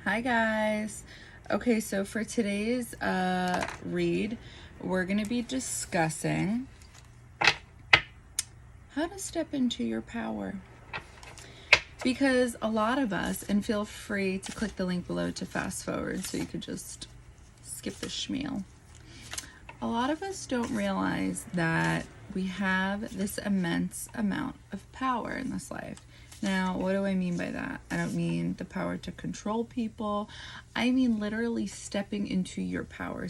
Hi guys. Okay, so for today's read, we're going to be discussing how to step into your power. Because a lot of us, and feel free to click the link below to fast forward so you could just skip the schmeal. A lot of us don't realize that we have this immense amount of power in this life. Now, what do I mean by that? I don't mean the power to control people. I mean literally stepping into your power,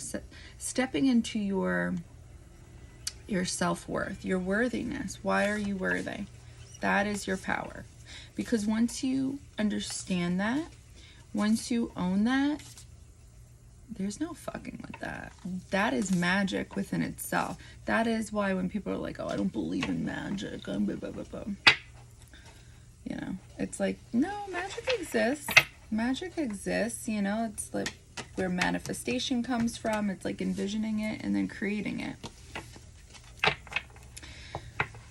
stepping into your self-worth, your worthiness. Why are you worthy? That is your power. Because once you understand that, once you own that, there's no fucking with that. That is magic within itself. That is why when people are like, oh, I don't believe in magic, blah, blah, blah, blah. You know, it's like, no, magic exists. Magic exists, you know, it's like where manifestation comes from. It's like envisioning it and then creating it.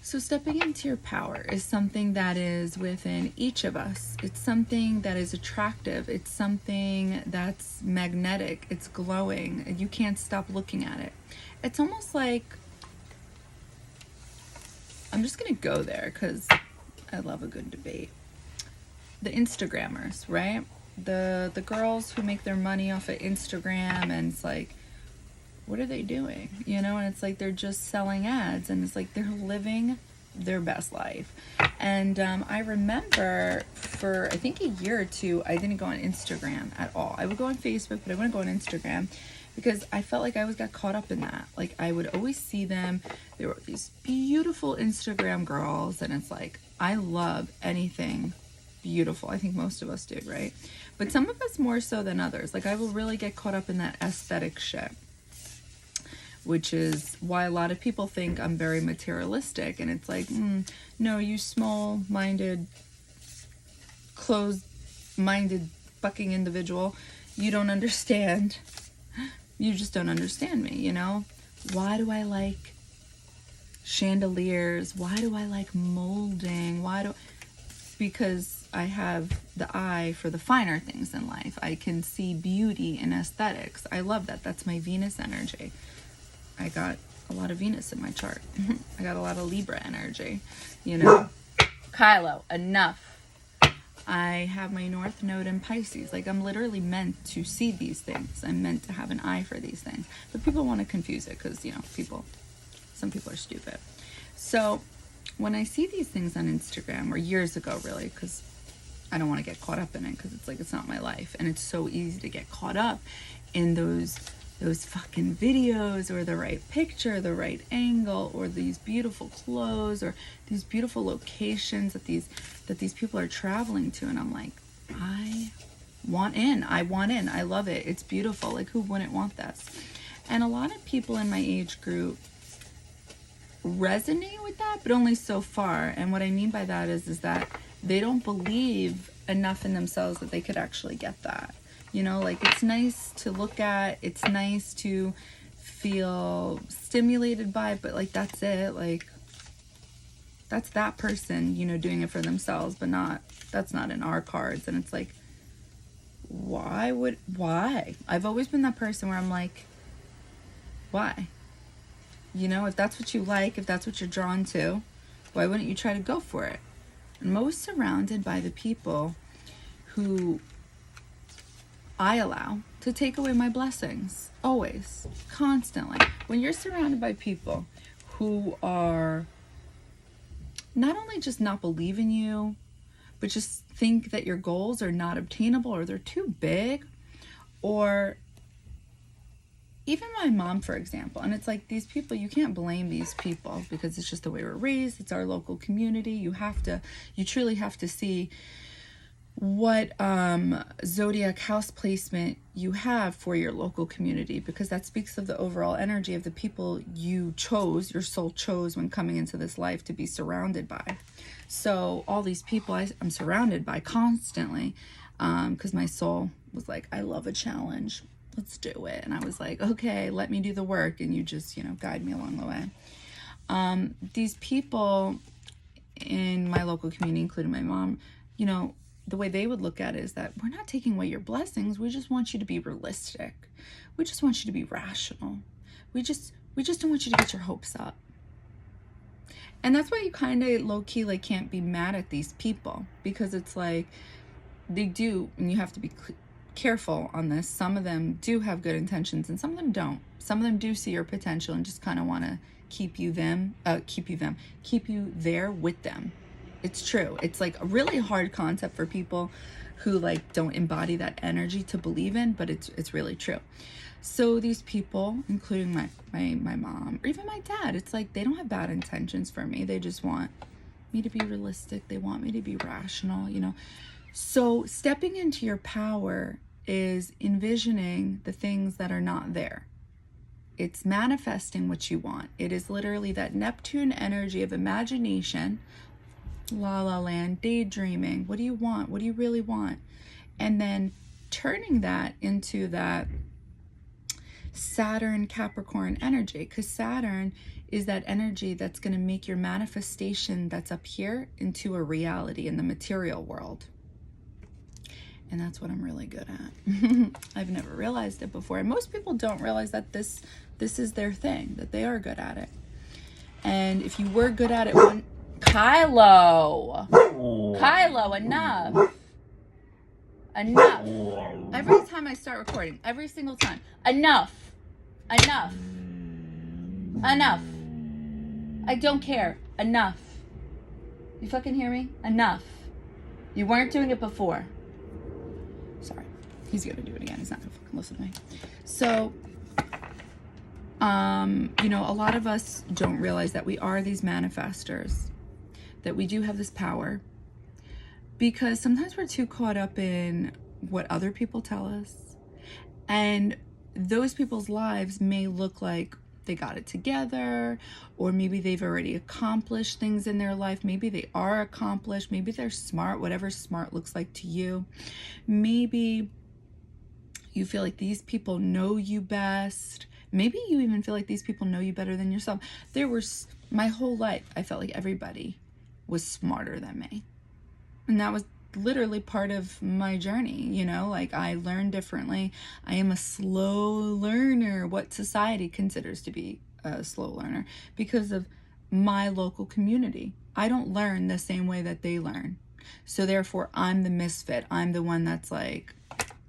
So stepping into your power is something that is within each of us. It's something that is attractive. It's something that's magnetic. It's glowing. You can't stop looking at it. It's almost like, I'm just going to go there because I love a good debate. The Instagrammers, right? The girls who make their money off of Instagram, and it's like, what are they doing? You know, and it's like they're just selling ads, and it's like they're living their best life. And I remember for I think a year or two, I didn't go on Instagram at all. I would go on Facebook, but I wouldn't go on Instagram because I felt like I always got caught up in that. Like I would always see them. There were these beautiful Instagram girls, and it's like, I love anything beautiful. I think most of us do, right? But some of us more so than others. Like I will really get caught up in that aesthetic shit, which is why a lot of people think I'm very materialistic. And it's like, no, you small-minded, closed-minded fucking individual, you don't understand. You just don't understand me, you know? Why do I like chandeliers? Why do I like molding? Because I have the eye for the finer things in life. I can see beauty in aesthetics. I love that. That's my Venus energy. I got a lot of Venus in my chart. I got a lot of Libra energy, you know. Kylo, enough. I have my North Node in Pisces. Like, I'm literally meant to see these things. I'm meant to have an eye for these things. But people want to confuse it because, you know, some people are stupid. So when I see these things on Instagram, or years ago really, because I don't want to get caught up in it because it's like, it's not my life. And it's so easy to get caught up in those fucking videos, or the right picture, the right angle, or these beautiful clothes, or these beautiful locations that these people are traveling to. And I'm like, I want in. I love it. It's beautiful. Like, who wouldn't want this? And a lot of people in my age group resonate with that, but only so far. And what I mean by that is that they don't believe enough in themselves that they could actually get that. You know, like, it's nice to look at, it's nice to feel stimulated by, but like, that's it. Like, that's that person, you know, doing it for themselves, but that's not in our cards. And it's like, why? I've always been that person where I'm like, why? You know, if that's what you like, if that's what you're drawn to, why wouldn't you try to go for it? And most surrounded by the people who I allow to take away my blessings. Always. Constantly. When you're surrounded by people who are not only just not believe in you, but just think that your goals are not obtainable, or they're too big, or even my mom, for example. And it's like, these people, you can't blame these people because it's just the way we're raised. It's our local community. You truly have to see what zodiac house placement you have for your local community, because that speaks of the overall energy of the people you chose, your soul chose when coming into this life to be surrounded by. So all these people I'm surrounded by constantly, because my soul was like, I love a challenge. Let's do it. And I was like, okay, let me do the work. And you just, you know, guide me along the way. These people in my local community, including my mom, you know, the way they would look at it is that we're not taking away your blessings. We just want you to be realistic. We just want you to be rational. We just don't want you to get your hopes up. And that's why you kind of low-key like can't be mad at these people, because it's like they do, and you have to be careful on this. Some of them do have good intentions and some of them don't. Some of them do see your potential and just kind of want to keep you there with them. It's true. It's like a really hard concept for people who like don't embody that energy to believe in, but it's really true. So these people, including my mom or even my dad, it's like they don't have bad intentions for me. They just want me to be realistic. They want me to be rational, you know. So stepping into your power is envisioning the things that are not there. It's manifesting what you want. It is literally that Neptune energy of imagination, la la land, daydreaming. What do you want? What do you really want? And then turning that into that Saturn Capricorn energy, because Saturn is that energy that's going to make your manifestation that's up here into a reality in the material world. And that's what I'm really good at. I've never realized it before. And most people don't realize that this is their thing, that they are good at it. And if you were good at it Kylo, enough. Every time I start recording, every single time. Enough. I don't care. Enough. You fucking hear me? Enough. You weren't doing it before. Sorry. He's gonna do it again. He's not gonna fucking listen to me. So, you know, a lot of us don't realize that we are these manifestors, that we do have this power, because sometimes we're too caught up in what other people tell us, and those people's lives may look like they got it together, or maybe they've already accomplished things in their life. Maybe they are accomplished. Maybe they're smart, whatever smart looks like to you. Maybe you feel like these people know you best. Maybe you even feel like these people know you better than yourself. My whole life, I felt like everybody was smarter than me. And that was literally part of my journey, you know, like I learn differently. I am a slow learner, what society considers to be a slow learner, because of my local community. I don't learn the same way that they learn. So therefore, I'm the misfit. I'm the one that's like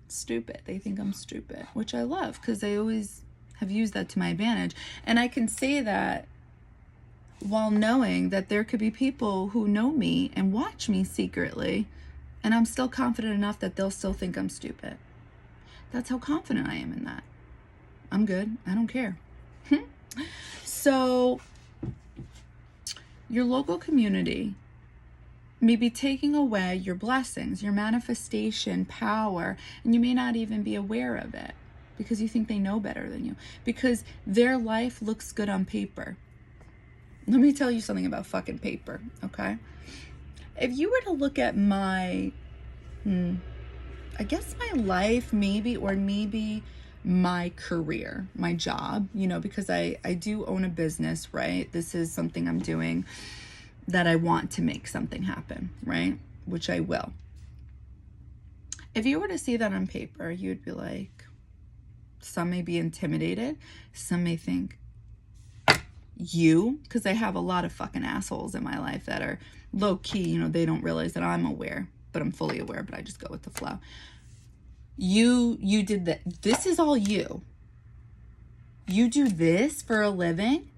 stupid. They think I'm stupid, which I love because they always have used that to my advantage. And I can say that while knowing that there could be people who know me and watch me secretly, and I'm still confident enough that they'll still think I'm stupid. That's how confident I am in that. I'm good. I don't care. So your local community may be taking away your blessings, your manifestation power, and you may not even be aware of it because you think they know better than you, because their life looks good on paper. Let me tell you something about fucking paper, okay? If you were to look at my, I guess my life maybe, or maybe my career, my job, you know, because I do own a business, right? This is something I'm doing that I want to make something happen, right? Which I will. If you were to see that on paper, you'd be like, some may be intimidated. Some may think, because I have a lot of fucking assholes in my life that are low key, you know, they don't realize that I'm aware, but I'm fully aware, but I just go with the flow. You did that. This is all you. You do this for a living?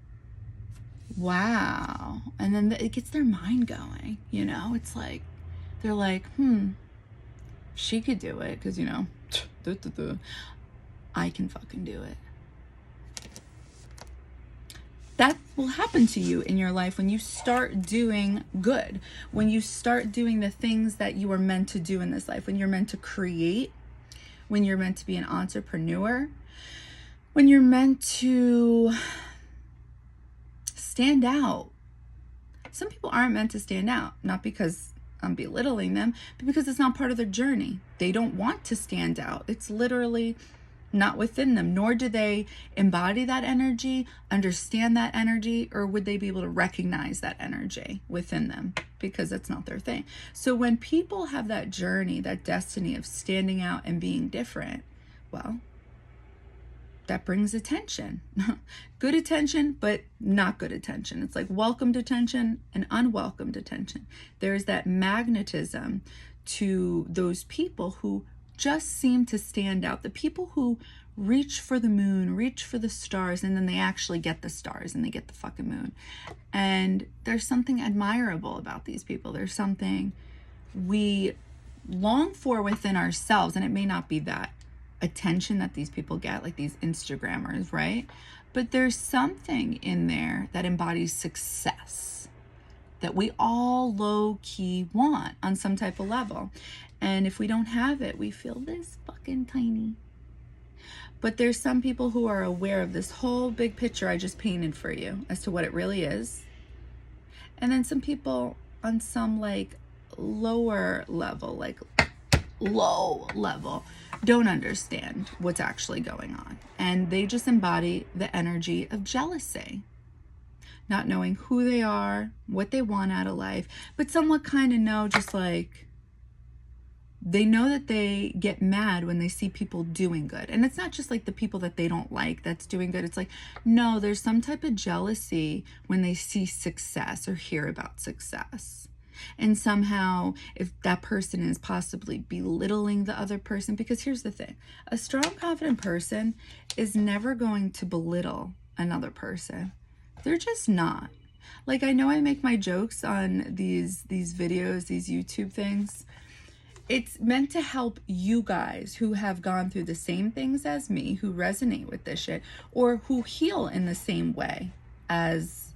Wow. And then it gets their mind going, you know? It's like, they're like, she could do it because, you know, I can fucking do it. That will happen to you in your life when you start doing good, when you start doing the things that you are meant to do in this life, when you're meant to create, when you're meant to be an entrepreneur, when you're meant to stand out. Some people aren't meant to stand out, not because I'm belittling them, but because it's not part of their journey. They don't want to stand out. It's literally not within them, nor do they embody that energy, understand that energy, or would they be able to recognize that energy within them, because that's not their thing. So when people have that journey, that destiny of standing out and being different, well, that brings attention. Good attention, but not good attention. It's like welcomed attention and unwelcomed attention. There's that magnetism to those people who just seem to stand out. The people who reach for the moon, reach for the stars, and then they actually get the stars and they get the fucking moon. And there's something admirable about these people. There's something we long for within ourselves, and it may not be that attention that these people get, like these Instagrammers, right? But there's something in there that embodies success that we all low-key want on some type of level. And if we don't have it, we feel this fucking tiny. But there's some people who are aware of this whole big picture I just painted for you as to what it really is. And then some people on some like lower level, like low level, don't understand what's actually going on. And they just embody the energy of jealousy. Not knowing who they are, what they want out of life, but somewhat kind of know, just like, they know that they get mad when they see people doing good. And it's not just like the people that they don't like that's doing good. It's like, no, there's some type of jealousy when they see success or hear about success. And somehow, if that person is possibly belittling the other person, because here's the thing, a strong, confident person is never going to belittle another person. They're just not. Like, I know I make my jokes on these videos, these YouTube things. It's meant to help you guys who have gone through the same things as me, who resonate with this shit, or who heal in the same way as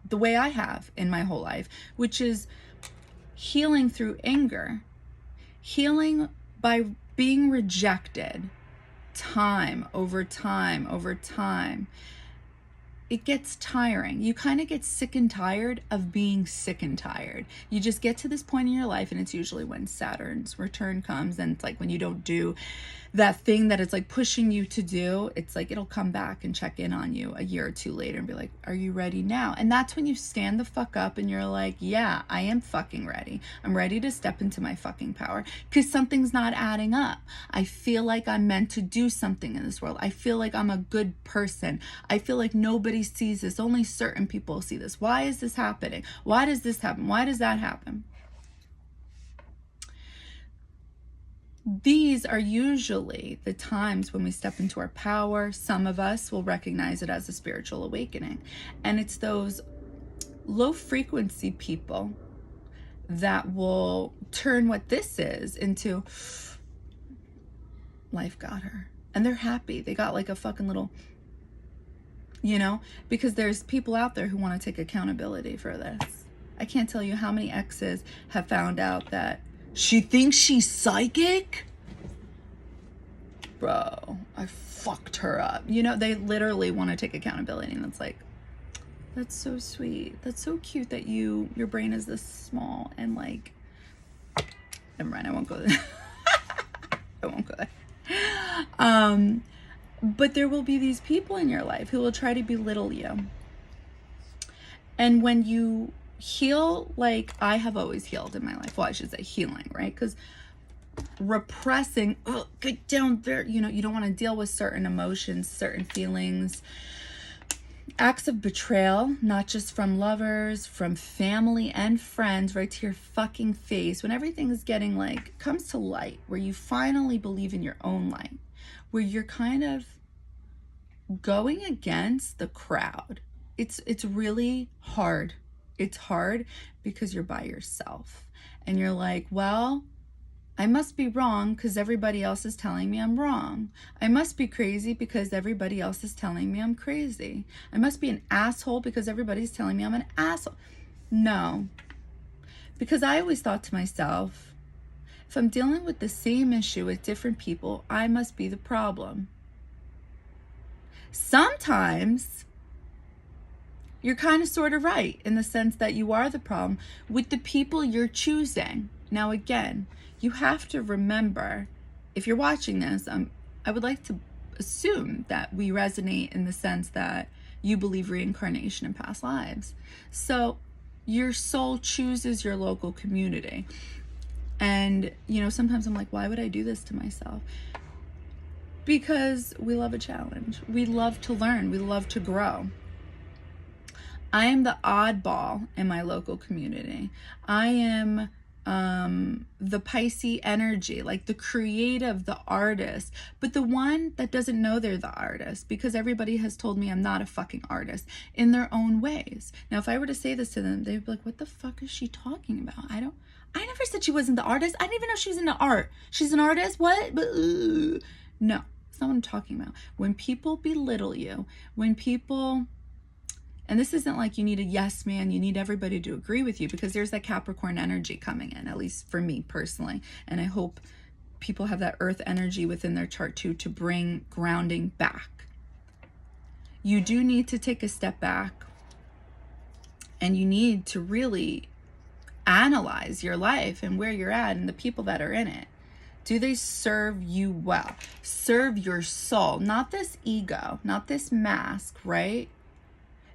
the way I have in my whole life, which is healing through anger, healing by being rejected time over time over time. It gets tiring. You kind of get sick and tired of being sick and tired. You just get to this point in your life, and it's usually when Saturn's return comes, and it's like when you don't do that thing that it's like pushing you to do, it's like it'll come back and check in on you a year or two later and be like, are you ready now? And that's when you stand the fuck up and you're like, yeah, I am fucking ready. I'm ready to step into my fucking power, because something's not adding up. I feel like I'm meant to do something in this world. I feel like I'm a good person. I feel like nobody sees this. Only certain people see this. Why is this happening? Why does this happen? Why does that happen? These are usually the times when we step into our power. Some of us will recognize it as a spiritual awakening. And it's those low frequency people that will turn what this is into, life got her. And they're happy. They got like a fucking little, you know, because there's people out there who want to take accountability for this. I can't tell you how many exes have found out that she thinks she's psychic? Bro, I fucked her up. You know, they literally want to take accountability, and it's like, that's so sweet. That's so cute that your brain is this small and like, never mind, I won't go there. I won't go there. But there will be these people in your life who will try to belittle you. And when you heal, like I have always healed in my life. Well, I should say healing, right? Because repressing, oh, get down there, you know, you don't want to deal with certain emotions, certain feelings, acts of betrayal, not just from lovers, from family and friends, right to your fucking face. When everything is getting like, comes to light, where you finally believe in your own light, where you're kind of going against the crowd. It's really hard. It's hard because you're by yourself and you're like, well, I must be wrong because everybody else is telling me I'm wrong. I must be crazy because everybody else is telling me I'm crazy. I must be an asshole because everybody's telling me I'm an asshole. No, because I always thought to myself, if I'm dealing with the same issue with different people, I must be the problem. Sometimes you're kind of sort of right in the sense that you are the problem with the people you're choosing. Now, again, you have to remember if you're watching this, I would like to assume that we resonate in the sense that you believe reincarnation in past lives. So your soul chooses your local community. And, you know, sometimes I'm like, why would I do this to myself? Because we love a challenge. We love to learn. We love to grow. I am the oddball in my local community. I am the Pisces energy, like the creative, the artist, but the one that doesn't know they're the artist, because everybody has told me I'm not a fucking artist in their own ways. Now, if I were to say this to them, they'd be like, what the fuck is she talking about? I never said she wasn't the artist. I didn't even know she was into art. She's an artist? What? But, no, it's not what I'm talking about. When people belittle you, when people... And this isn't like you need a yes man, you need everybody to agree with you, because there's that Capricorn energy coming in, at least for me personally. And I hope people have that earth energy within their chart too, to bring grounding back. You do need to take a step back, and you need to really analyze your life and where you're at and the people that are in it. Do they serve you well? Serve your soul, not this ego, not this mask, right?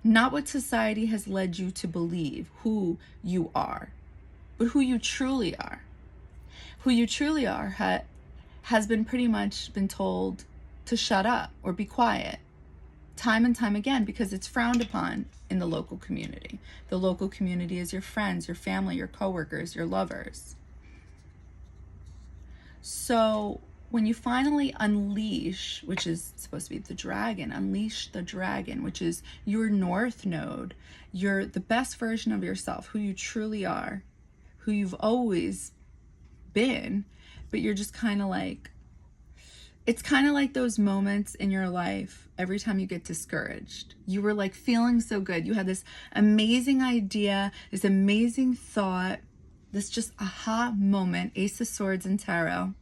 Not what society has led you to believe who you are, but who you truly are. Who you truly are has been pretty much been told to shut up or be quiet time and time again, because it's frowned upon in the local community. The local community is your friends, your family, your coworkers, your lovers. So when you finally unleash, which is supposed to be the dragon, unleash the dragon, which is your north node, you're the best version of yourself, who you truly are, who you've always been, but you're just kind of like, it's kind of like those moments in your life every time you get discouraged. You were like feeling so good. You had this amazing idea, this amazing thought, this just aha moment, Ace of Swords and Tarot,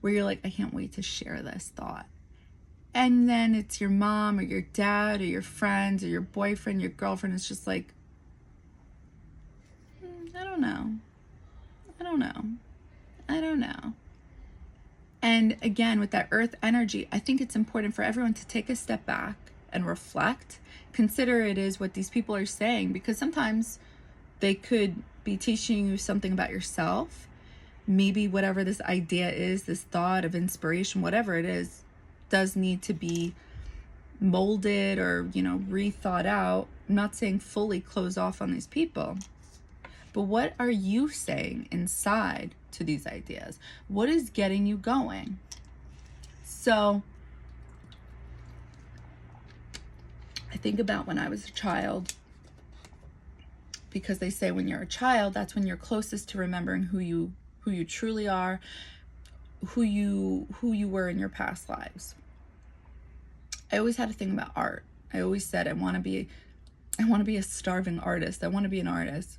where you're like, I can't wait to share this thought. And then it's your mom or your dad or your friends or your boyfriend, your girlfriend. It's just like, I don't know. And again, with that earth energy, I think it's important for everyone to take a step back and reflect. Consider it is what these people are saying, because sometimes they could be teaching you something about yourself. Maybe whatever this idea is, this thought of inspiration, whatever it is, does need to be molded or, you know, rethought out. I'm not saying fully close off on these people, but what are you saying inside to these ideas? What is getting you going? So I think about when I was a child, because they say when you're a child, that's when you're closest to remembering who you truly are, who you were in your past lives. I always had a thing about art. I always said I want to be a starving artist. I want to be an artist.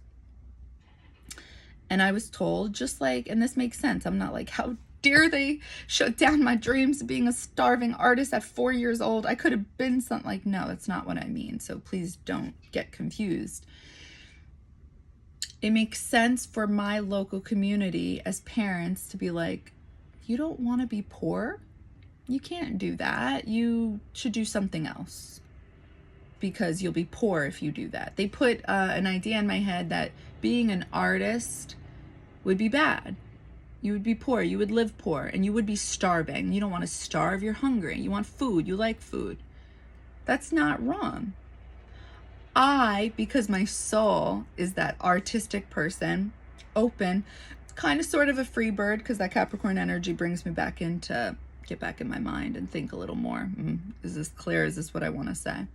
And I was told, just like, and this makes sense, I'm not like, how dare they shut down my dreams of being a starving artist at 4 years old? I could have been something. Like, no, that's not what I mean. So please don't get confused. It makes sense for my local community as parents to be like, you don't want to be poor? You can't do that. You should do something else, because you'll be poor if you do that. They put an idea in my head that being an artist would be bad. You would be poor. You would live poor, and you would be starving. You don't want to starve. You're hungry. You want food. You like food. That's not wrong. Because my soul is that artistic person, open, kind of sort of a free bird, because that Capricorn energy brings me back in to get back in my mind and think a little more. Is this clear? Is this what I want to say?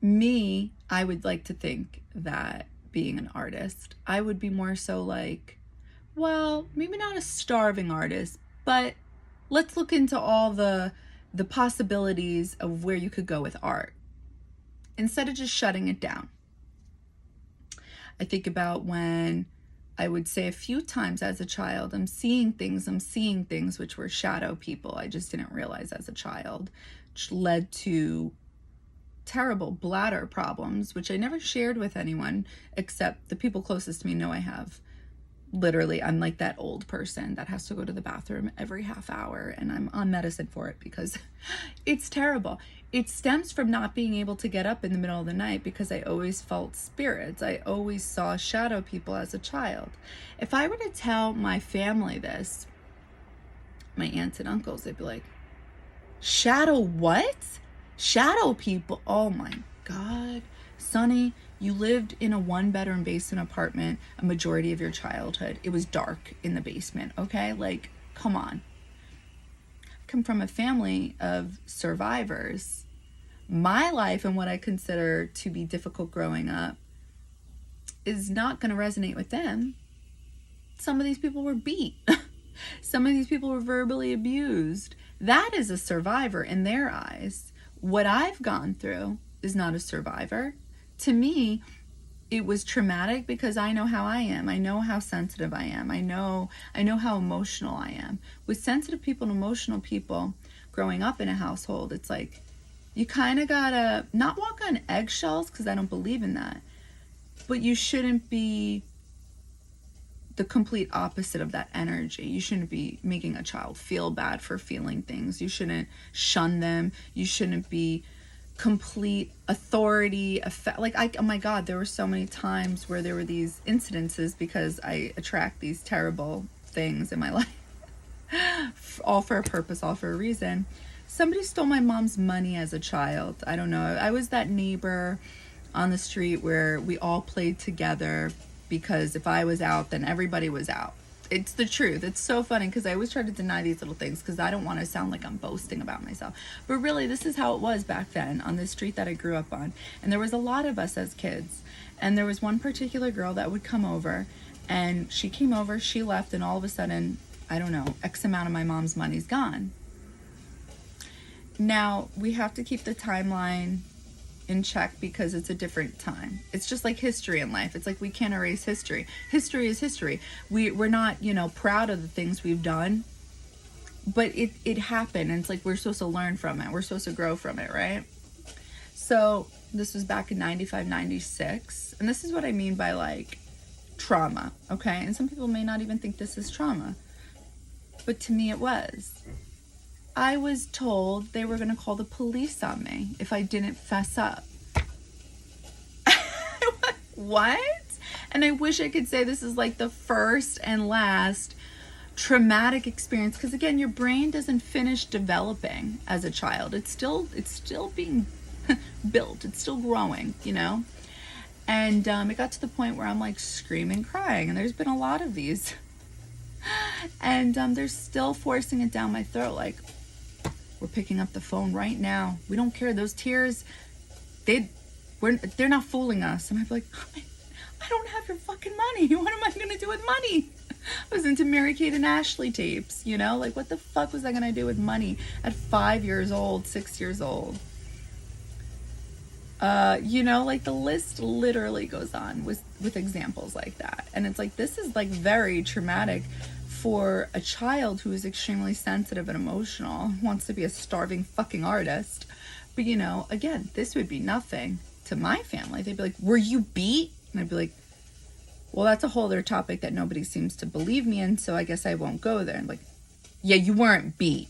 Me, I would like to think that being an artist, I would be more so like, well, maybe not a starving artist, but let's look into all the possibilities of where you could go with art, instead of just shutting it down. I think about when I would say a few times as a child, I'm seeing things which were shadow people. I just didn't realize as a child, which led to terrible bladder problems, which I never shared with anyone except the people closest to me know I have literally, I'm like that old person that has to go to the bathroom every half hour, and I'm on medicine for it because it's terrible. It stems from not being able to get up in the middle of the night because I always felt spirits. I always saw shadow people as a child. If I were to tell my family this, my aunts and uncles, they'd be like, shadow what? Shadow people? Oh my God. Sonny, you lived in a 1-bedroom basement apartment a majority of your childhood. It was dark in the basement, okay? Like, come on. I come from a family of survivors. My life and what I consider to be difficult growing up is not going to resonate with them. Some of these people were beat. Some of these people were verbally abused. That is a survivor in their eyes. What I've gone through is not a survivor. To me, it was traumatic because I know how I am. I know how sensitive I am. I know how emotional I am. With sensitive people and emotional people growing up in a household, it's like you kind of gotta not walk on eggshells, because I don't believe in that, but you shouldn't be the complete opposite of that energy. You shouldn't be making a child feel bad for feeling things. You shouldn't shun them. You shouldn't be complete authority. Oh my God, there were so many times where there were these incidences because I attract these terrible things in my life, all for a purpose, all for a reason. Somebody stole my mom's money as a child. I don't know. I was that neighbor on the street where we all played together, because if I was out, then everybody was out. It's the truth. It's so funny because I always try to deny these little things because I don't want to sound like I'm boasting about myself. But really, this is how it was back then on the street that I grew up on. And there was a lot of us as kids. And there was one particular girl that would come over, and she came over, she left, and all of a sudden, I don't know, X amount of my mom's money's gone. Now, we have to keep the timeline in check because it's a different time. It's just like history in life. It's like we can't erase history. History is history. We're not, proud of the things we've done, but it happened, and it's like we're supposed to learn from it. We're supposed to grow from it, right? So this was back in 95, 96, and this is what I mean by like trauma, okay? And some people may not even think this is trauma, but to me it was. I was told they were going to call the police on me if I didn't fess up. What? And I wish I could say this is like the first and last traumatic experience, because again, your brain doesn't finish developing as a child. It's still being built. It's still growing, And it got to the point where I'm like screaming, crying, and there's been a lot of these. And they're still forcing it down my throat, like, we're picking up the phone right now. We don't care. Those tears, they're not fooling us. And I'd be like, I don't have your fucking money. What am I going to do with money? I was into Mary-Kate and Ashley tapes, Like, what the fuck was I going to do with money at 5 years old, 6 years old? Like the list literally goes on with examples like that. And it's like, this is like very traumatic for a child who is extremely sensitive and emotional, wants to be a starving fucking artist. But again, this would be nothing to my family. They'd be like, were you beat? And I'd be like, well, that's a whole other topic that nobody seems to believe me in, so I guess I won't go there. And like, yeah, you weren't beat,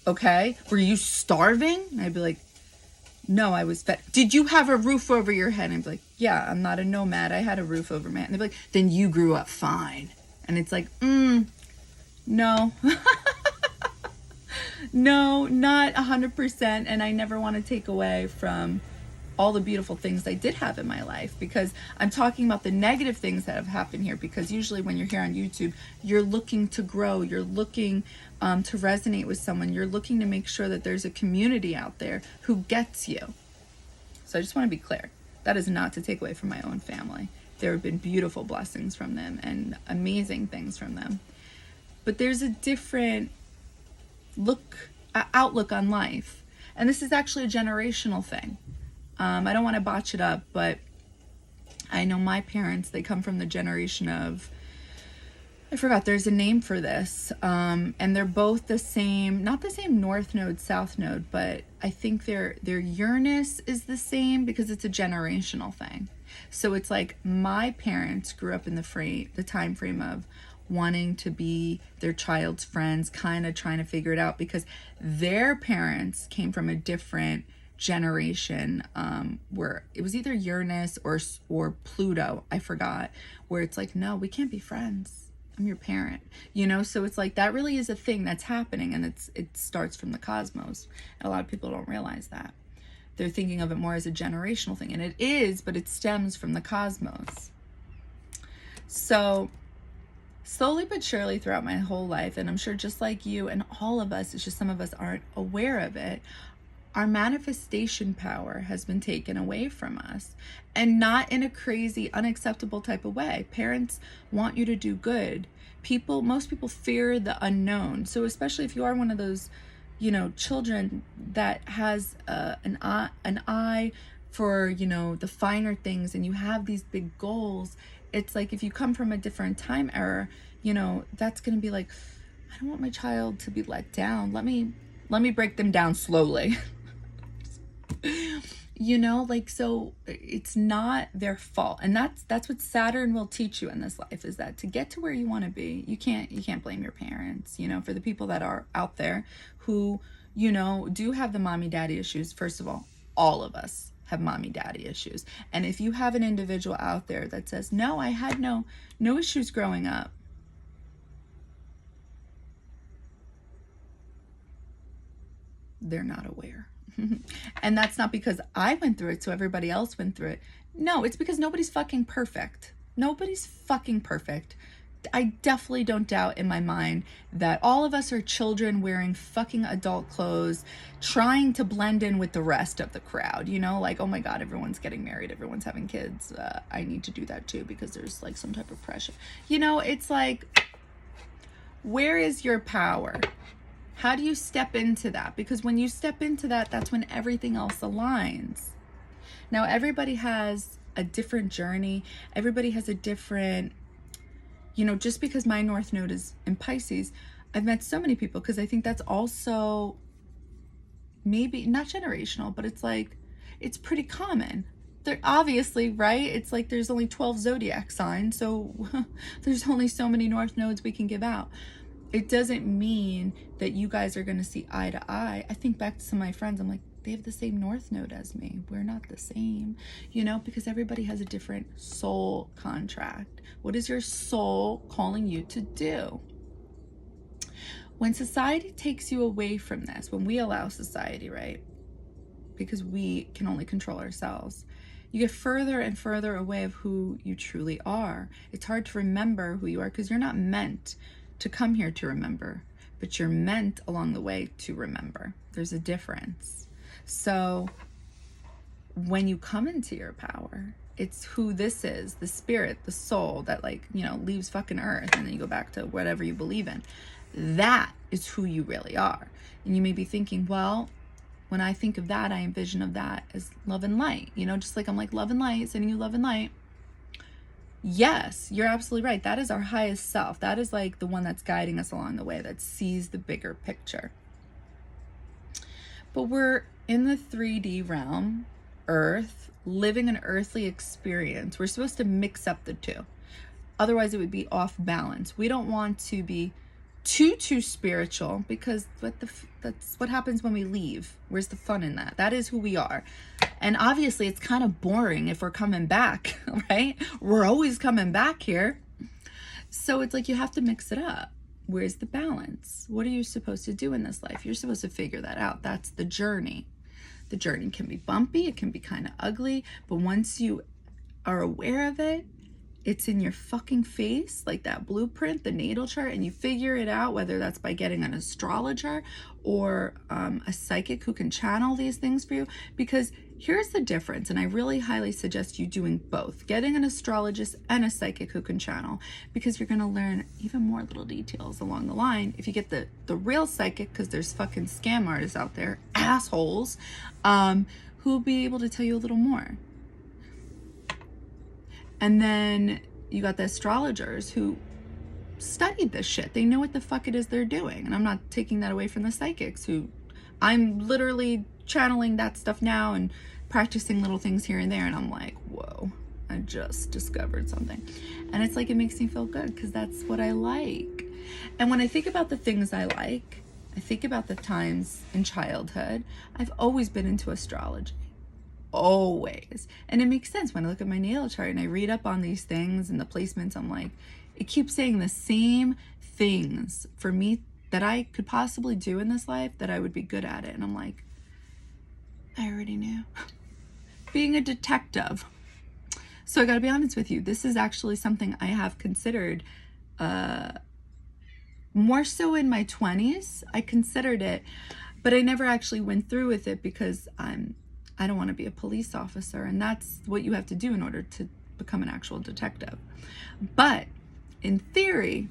okay? Were you starving? And I'd be like, no, I was fed. Did you have a roof over your head? And I'd be like, yeah, I'm not a nomad. I had a roof over my head. And they'd be like, then you grew up fine. And it's like, no. No, not 100%. And I never want to take away from all the beautiful things I did have in my life, because I'm talking about the negative things that have happened here, because usually when you're here on YouTube, you're looking to grow, you're looking to resonate with someone, you're looking to make sure that there's a community out there who gets you. So I just want to be clear, that is not to take away from my own family. There have been beautiful blessings from them and amazing things from them. But there's a different outlook on life. And this is actually a generational thing. I don't want to botch it up, but I know my parents, they come from the generation of, I forgot, there's a name for this. And they're both the same, not the same north node, south node, but I think their Uranus is the same because it's a generational thing. So it's like my parents grew up in the time frame of wanting to be their child's friends, kind of trying to figure it out because their parents came from a different generation, where it was either Uranus or Pluto, I forgot, where it's like, no, we can't be friends. I'm your parent, you know? So it's like, that really is a thing that's happening, and it starts from the cosmos. And a lot of people don't realize that. They're thinking of it more as a generational thing, and it is, but it stems from the cosmos. So slowly but surely throughout my whole life, and I'm sure just like you and all of us, it's just some of us aren't aware of it, our manifestation power has been taken away from us, and not in a crazy, unacceptable type of way. Parents want you to do good. Most people fear the unknown. So especially if you are one of those, you know, children that has an eye for, you know, the finer things, and you have these big goals, it's like if you come from a different time era, you know, that's going to be like, I don't want my child to be let down. Let me break them down slowly. You know, like, so it's not their fault. And that's what Saturn will teach you in this life, is that to get to where you want to be, you can't blame your parents, you know, for the people that are out there who, you know, do have the mommy daddy issues. First of all of us have mommy daddy issues. And if you have an individual out there that says, no, I had no issues growing up, they're not aware. And that's not because I went through it so everybody else went through it. No, it's because nobody's fucking perfect. Nobody's fucking perfect. I definitely don't doubt in my mind that all of us are children wearing fucking adult clothes, trying to blend in with the rest of the crowd, you know, like, oh my God, everyone's getting married, everyone's having kids. I need to do that too because there's like some type of pressure. You know, it's like, where is your power? How do you step into that? Because when you step into that, that's when everything else aligns. Now, everybody has a different journey. Everybody has a different, you know, just because my North Node is in Pisces, I've met so many people, because I think that's also maybe not generational, but it's like, it's pretty common. They're obviously, right? It's like there's only 12 zodiac signs, so there's only so many North Nodes we can give out. It doesn't mean that you guys are going to see eye to eye. I think back to some of my friends, I'm like, they have the same North Node as me. We're not the same, you know, because everybody has a different soul contract. What is your soul calling you to do? When society takes you away from this, when we allow society, right? Because we can only control ourselves, you get further and further away of who you truly are. It's hard to remember who you are because you're not meant to come here to remember, but you're meant along the way to remember. There's a difference. So when you come into your power, it's who this is, the spirit, the soul that, like, you know, leaves fucking earth and then you go back to whatever you believe in. That is who you really are. And you may be thinking, well, when I think of that, I envision of that as love and light, you know, just like I'm like love and light, sending you love and light. Yes, you're absolutely right. That is our highest self. That is like the one that's guiding us along the way, that sees the bigger picture. But we're in the 3D realm, Earth, living an earthly experience. We're supposed to mix up the two. Otherwise, it would be off balance. We don't want to be too spiritual, because that's what happens when we leave. Where's the fun in that? That is who we are. And obviously it's kind of boring if we're coming back, right? We're always coming back here. So it's like you have to mix it up. Where's the balance? What are you supposed to do in this life? You're supposed to figure that out. That's the journey. The journey can be bumpy, it can be kind of ugly, but once you are aware of it, it's in your fucking face, like that blueprint, the natal chart, and you figure it out, whether that's by getting an astrologer or a psychic who can channel these things for you. Because here's the difference, and I really highly suggest you doing both, getting an astrologist and a psychic who can channel, because you're going to learn even more little details along the line. If you get the real psychic, because there's fucking scam artists out there, assholes, who'll be able to tell you a little more. And then you got the astrologers who studied this shit. They know what the fuck it is they're doing. And I'm not taking that away from the psychics, who I'm literally channeling that stuff now and practicing little things here and there. And I'm like, whoa, I just discovered something. And it's like, it makes me feel good because that's what I like. And when I think about the things I like, I think about the times in childhood. I've always been into astrology. Always. And it makes sense when I look at my natal chart and I read up on these things and the placements. I'm like, it keeps saying the same things for me that I could possibly do in this life, that I would be good at it. And I'm like, I already knew. Being a detective. So I got to be honest with you, this is actually something I have considered more so in my 20s. I considered it, but I never actually went through with it because I don't want to be a police officer, and that's what you have to do in order to become an actual detective. But in theory,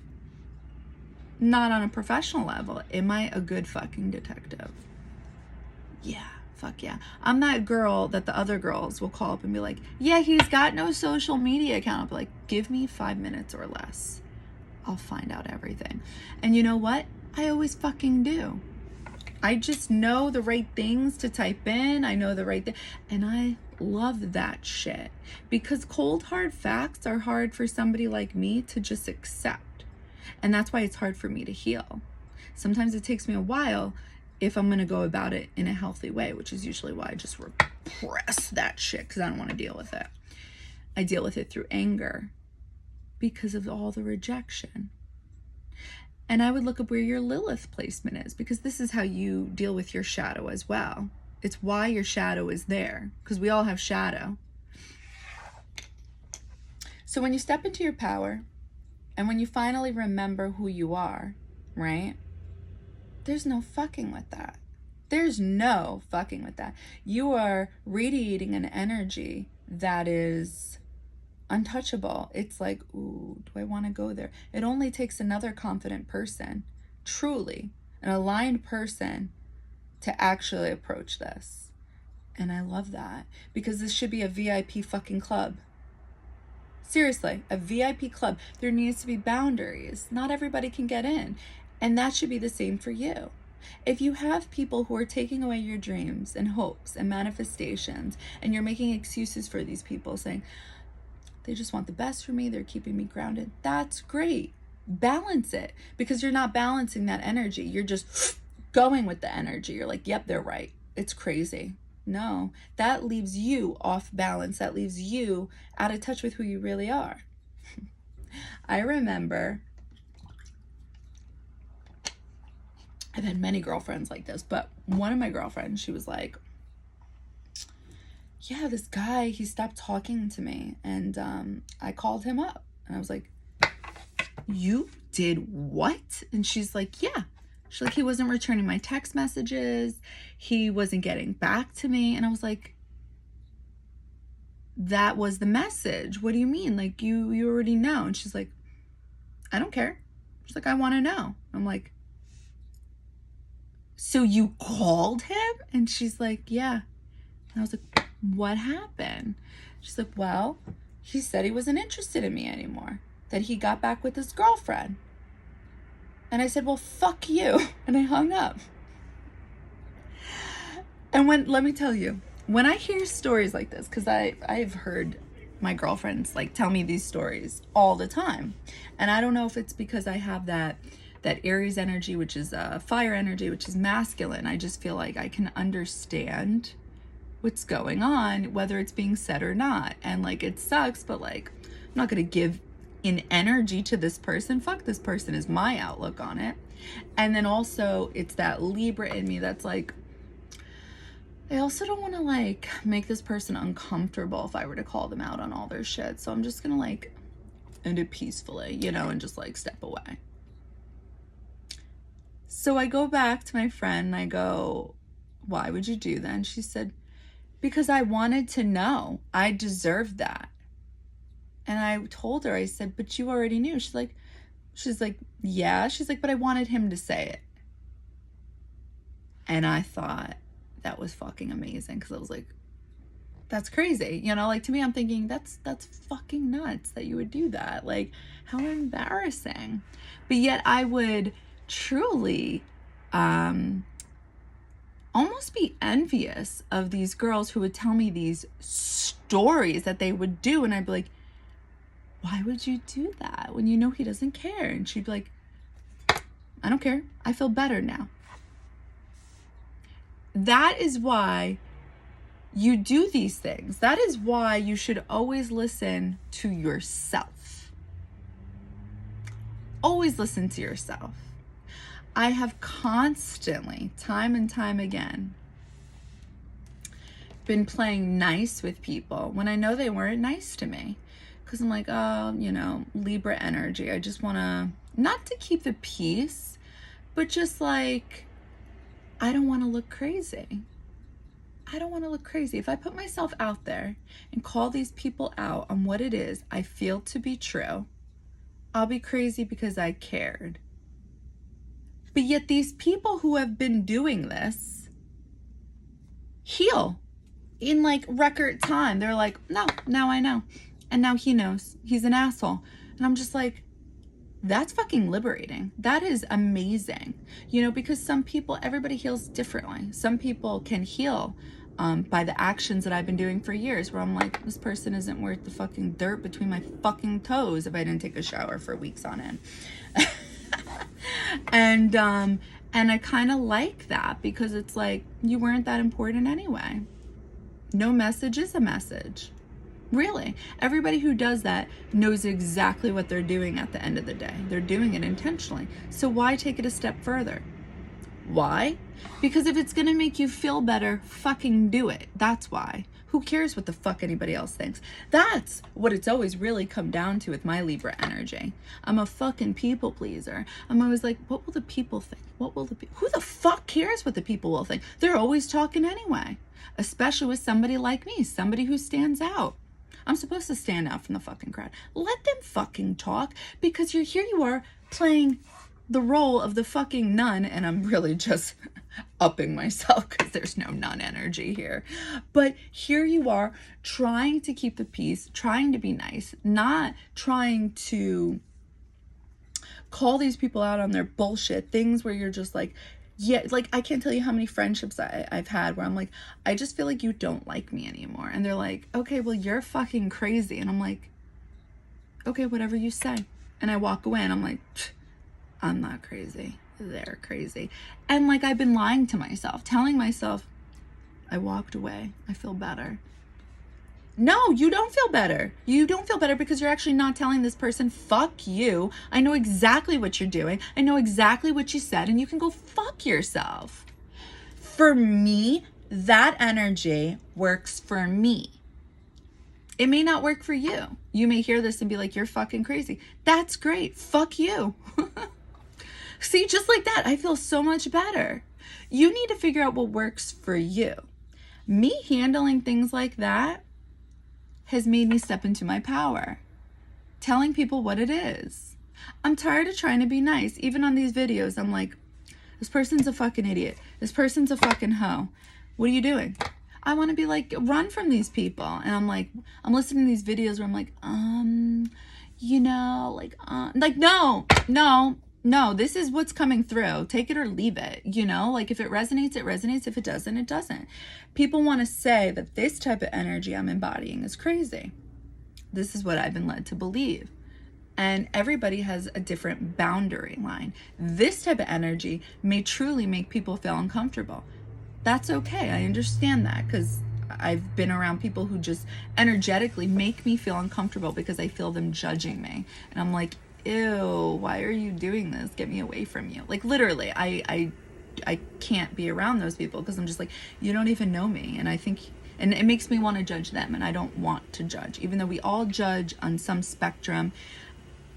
not on a professional level, am I a good fucking detective? Yeah, fuck yeah. I'm that girl that the other girls will call up and be like, yeah, he's got no social media account. I'll be like, give me 5 minutes or less. I'll find out everything. And you know what? I always fucking do. I just know the right things to type in. I know the right thing. And I love that shit. Because cold, hard facts are hard for somebody like me to just accept. And that's why it's hard for me to heal. Sometimes it takes me a while if I'm going to go about it in a healthy way, which is usually why I just repress that shit because I don't want to deal with it. I deal with it through anger because of all the rejection. And I would look up where your Lilith placement is, because this is how you deal with your shadow as well. It's why your shadow is there, because we all have shadow. So when you step into your power, and when you finally remember who you are, right? There's no fucking with that. There's no fucking with that. You are radiating an energy that is untouchable. It's like, ooh, do I want to go there? It only takes another confident person, truly an aligned person, to actually approach this. And I love that, because this should be a VIP fucking club. Seriously, a VIP club. There needs to be boundaries. Not everybody can get in. And that should be the same for you. If you have people who are taking away your dreams and hopes and manifestations, and you're making excuses for these people saying, they just want the best for me, they're keeping me grounded, that's great. Balance it, because you're not balancing that energy. You're just going with the energy. You're like, yep, they're right. It's crazy. No, that leaves you off balance. That leaves you out of touch with who you really are. I remember, I've had many girlfriends like this, but one of my girlfriends, she was like, yeah, this guy, he stopped talking to me. And I called him up and I was like, you did what? And she's like, yeah. She's like, he wasn't returning my text messages. He wasn't getting back to me. And I was like, that was the message. What do you mean? Like, you already know. And she's like, I don't care. She's like, I want to know. I'm like, so you called him? And she's like, yeah. And I was like, what happened? She's like, well, he said he wasn't interested in me anymore, that he got back with his girlfriend. And I said, well, fuck you. And I hung up. And let me tell you, when I hear stories like this, because I've heard my girlfriends like tell me these stories all the time. And I don't know if it's because I have that Aries energy, which is fire energy, which is masculine. I just feel like I can understand what's going on, whether it's being said or not. And like, it sucks, but like, I'm not going to give in energy to this person. Fuck this person is my outlook on it. And then also it's that Libra in me that's like, I also don't want to like make this person uncomfortable if I were to call them out on all their shit. So I'm just going to like end it peacefully, you know, and just like step away. So I go back to my friend and I go, why would you do that? And she said, because I wanted to know. I deserved that. And I told her, I said, but you already knew. She's like, yeah. She's like, but I wanted him to say it. And I thought that was fucking amazing, because I was like, that's crazy. You know, like, to me, I'm thinking that's fucking nuts that you would do that. Like, how embarrassing. But yet I would truly almost be envious of these girls who would tell me these stories that they would do. And I'd be like, why would you do that when you know he doesn't care? And she'd be like, I don't care. I feel better now. That is why you do these things. That is why you should always listen to yourself. Always listen to yourself. I have constantly, time and time again, been playing nice with people when I know they weren't nice to me. Because I'm like, oh, you know, Libra energy. I just want to, not to keep the peace, but just like, I don't want to look crazy. I don't want to look crazy. If I put myself out there and call these people out on what it is I feel to be true, I'll be crazy because I cared. But yet these people who have been doing this heal in like record time. They're like, no, now I know. And now he knows he's an asshole. And I'm just like, that's fucking liberating. That is amazing. You know, because some people, everybody heals differently. Some people can heal by the actions that I've been doing for years, where I'm like, this person isn't worth the fucking dirt between my fucking toes if I didn't take a shower for weeks on end. And I kind of like that, because it's like, you weren't that important anyway. No message is a message. Really. Everybody who does that knows exactly what they're doing at the end of the day. They're doing it intentionally. So why take it a step further? Why? Because if it's going to make you feel better, fucking do it. That's why. Who cares what the fuck anybody else thinks? That's what it's always really come down to with my Libra energy. I'm a fucking people pleaser. I'm always like, what will the people think? Who the fuck cares what the people will think? They're always talking anyway. Especially with somebody like me, somebody who stands out. I'm supposed to stand out from the fucking crowd. Let them fucking talk, because here you are playing the role of the fucking nun, and I'm really just upping myself because there's no nun energy here. But here you are trying to keep the peace, trying to be nice, not trying to call these people out on their bullshit, things where you're just like, yeah, like I can't tell you how many friendships I've had where I'm like, I just feel like you don't like me anymore. And they're like, okay, well, you're fucking crazy. And I'm like, okay, whatever you say. And I walk away and I'm like, I'm not crazy. They're crazy. And like, I've been lying to myself, telling myself, I walked away. I feel better. No, you don't feel better. You don't feel better because you're actually not telling this person, fuck you. I know exactly what you're doing. I know exactly what you said, and you can go fuck yourself. For me, that energy works for me. It may not work for you. You may hear this and be like, you're fucking crazy. That's great. Fuck you. See, just like that, I feel so much better. You need to figure out what works for you. Me handling things like that has made me step into my power, telling people what it is. I'm tired of trying to be nice. Even on these videos, I'm like, this person's a fucking idiot. This person's a fucking hoe. What are you doing? I want to be like, run from these people. And I'm like, I'm listening to these videos where I'm like, you know, like, no, this is what's coming through. Take it or leave it, you know? Like, if it resonates, it resonates. If it doesn't, it doesn't. People want to say that this type of energy I'm embodying is crazy. This is what I've been led to believe. And everybody has a different boundary line. This type of energy may truly make people feel uncomfortable. That's okay. I understand that, because I've been around people who just energetically make me feel uncomfortable because I feel them judging me. And I'm like, ew, why are you doing this? Get me away from you. Like, literally, I can't be around those people because I'm just like, you don't even know me. And I think, and it makes me want to judge them, and I don't want to judge. Even though we all judge on some spectrum,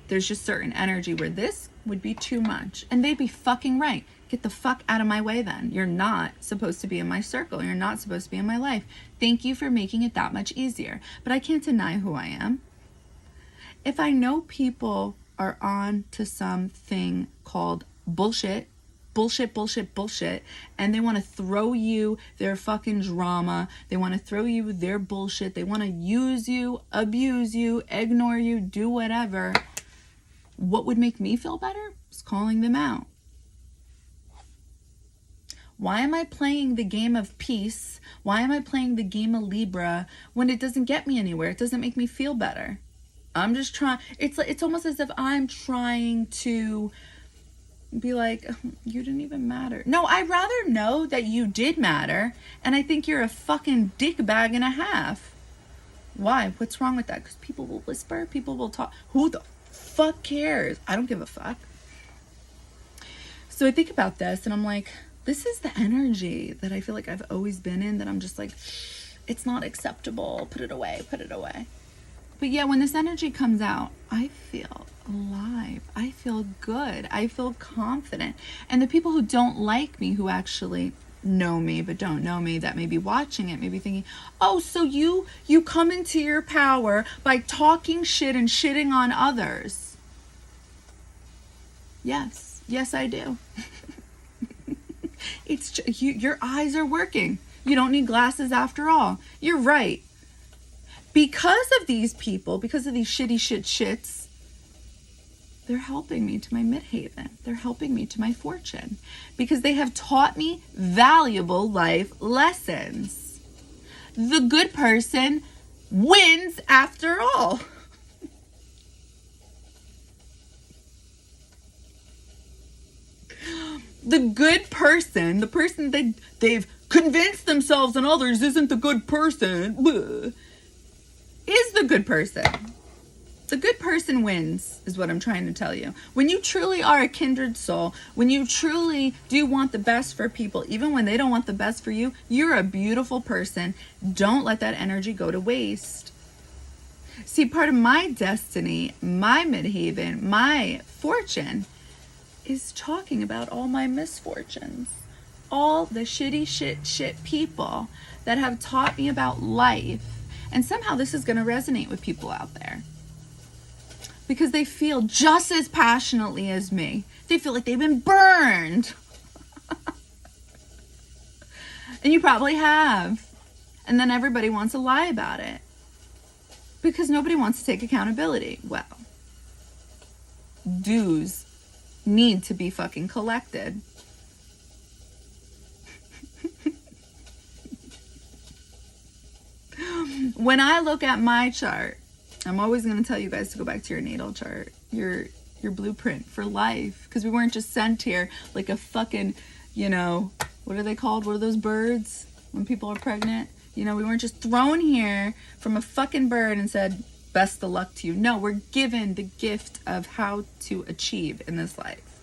there's just certain energy where this would be too much. And they'd be fucking right. Get the fuck out of my way then. You're not supposed to be in my circle. You're not supposed to be in my life. Thank you for making it that much easier. But I can't deny who I am. If I know people are on to something called bullshit, and they want to throw you their fucking drama, they want to throw you their bullshit, they want to use you, abuse you, ignore you, do whatever, what would make me feel better is calling them out. Why am I playing the game of peace? Why am I playing the game of Libra when it doesn't get me anywhere? It doesn't make me feel better. I'm just trying. It's almost as if I'm trying to be like, you didn't even matter. No, I'd rather know that you did matter, and I think you're a fucking dick bag and a half. Why? What's wrong with that? Because people will whisper, people will talk. Who the fuck cares? I don't give a fuck. So I think about this and I'm like, this is the energy that I feel like I've always been in, that I'm just like, it's not acceptable. Put it away, put it away. But yeah, when this energy comes out, I feel alive. I feel good. I feel confident. And the people who don't like me, who actually know me but don't know me, that may be watching it, may be thinking, oh, so you come into your power by talking shit and shitting on others. Yes, I do. It's just, your eyes are working. You don't need glasses after all. You're right. Because of these people, because of these shits, they're helping me to my midheaven. They're helping me to my fortune. Because they have taught me valuable life lessons. The good person wins after all. The good person, the person that they've convinced themselves and others isn't the good person, is the good person. The good person wins, is what I'm trying to tell you. When you truly are a kindred soul, when you truly do want the best for people, even when they don't want the best for you, you're a beautiful person. Don't let that energy go to waste. See, part of my destiny, my midheaven, my fortune, is talking about all my misfortunes. All the shitty shit people that have taught me about life. And somehow this is going to resonate with people out there. Because they feel just as passionately as me. They feel like they've been burned. And you probably have. And then everybody wants to lie about it. Because nobody wants to take accountability. Well, dues need to be fucking collected. When I look at my chart, I'm always going to tell you guys to go back to your natal chart, your blueprint for life, because we weren't just sent here like a fucking, what are they called? What are those birds when people are pregnant? We weren't just thrown here from a fucking bird and said, best of luck to you. No, we're given the gift of how to achieve in this life.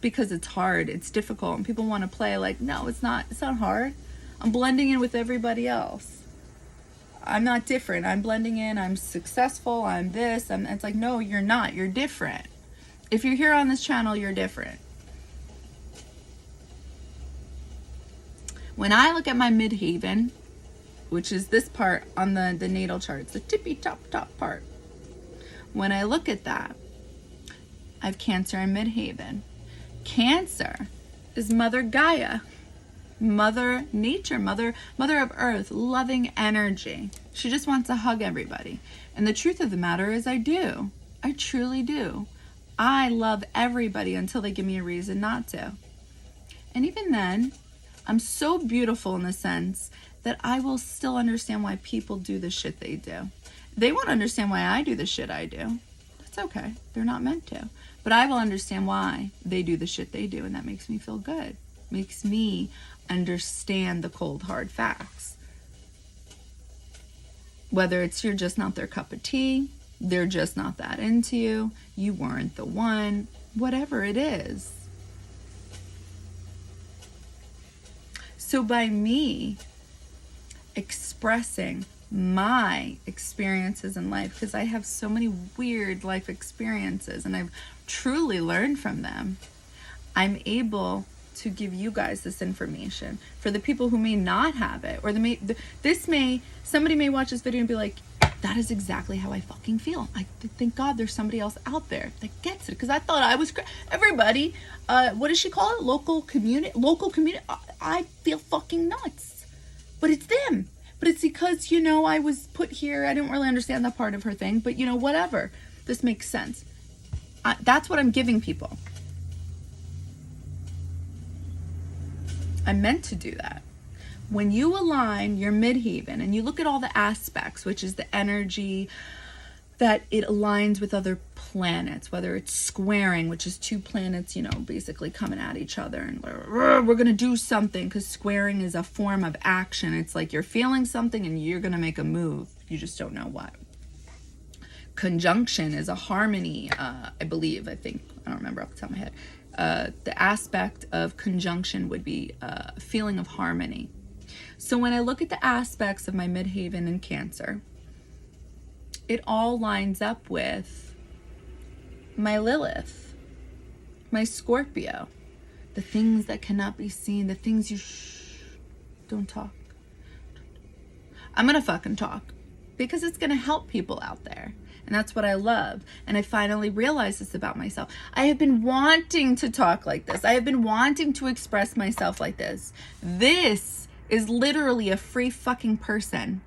Because it's hard, it's difficult, and people want to play like, no, it's not hard. I'm blending in with everybody else. I'm not different. I'm blending in. I'm successful. I'm this. It's like, no, you're not. You're different. If you're here on this channel, you're different. When I look at my midheaven, which is this part on the natal chart, it's the tippy top part. When I look at that, I have Cancer in midheaven. Cancer is Mother Gaia. Mother Nature, mother of earth, loving energy. She just wants to hug everybody. And the truth of the matter is I do. I truly do. I love everybody until they give me a reason not to. And even then, I'm so beautiful in the sense that I will still understand why people do the shit they do. They won't understand why I do the shit I do. That's okay. They're not meant to. But I will understand why they do the shit they do, and that makes me feel good. Makes me understand the cold hard facts. Whether it's you're just not their cup of tea, they're just not that into you, you weren't the one, whatever it is. So by me expressing my experiences in life, because I have so many weird life experiences and I've truly learned from them, I'm able to give you guys this information. For the people who may not have it, or somebody may watch this video and be like, that is exactly how I fucking feel. I thank God there's somebody else out there that gets it, because I thought I was everybody, what does she call it? Local community. I feel fucking nuts, but it's them. But it's because, I was put here. I didn't really understand that part of her thing, but whatever. This makes sense. That's what I'm giving people. I'm meant to do that. When you align your midheaven and you look at all the aspects, which is the energy that it aligns with other planets, whether it's squaring, which is two planets, you know, basically coming at each other, and we're going to do something, because squaring is a form of action. It's like you're feeling something and you're going to make a move. You just don't know what. Conjunction is a harmony, I think, I don't remember off the top of my head. The aspect of conjunction would be a feeling of harmony. So when I look at the aspects of my midheaven in Cancer, it all lines up with my Lilith, my Scorpio, the things that cannot be seen, the things you don't talk. I'm going to fucking talk, because it's going to help people out there. And that's what I love. And I finally realized this about myself. I have been wanting to talk like this. I have been wanting to express myself like this. This is literally a free fucking person.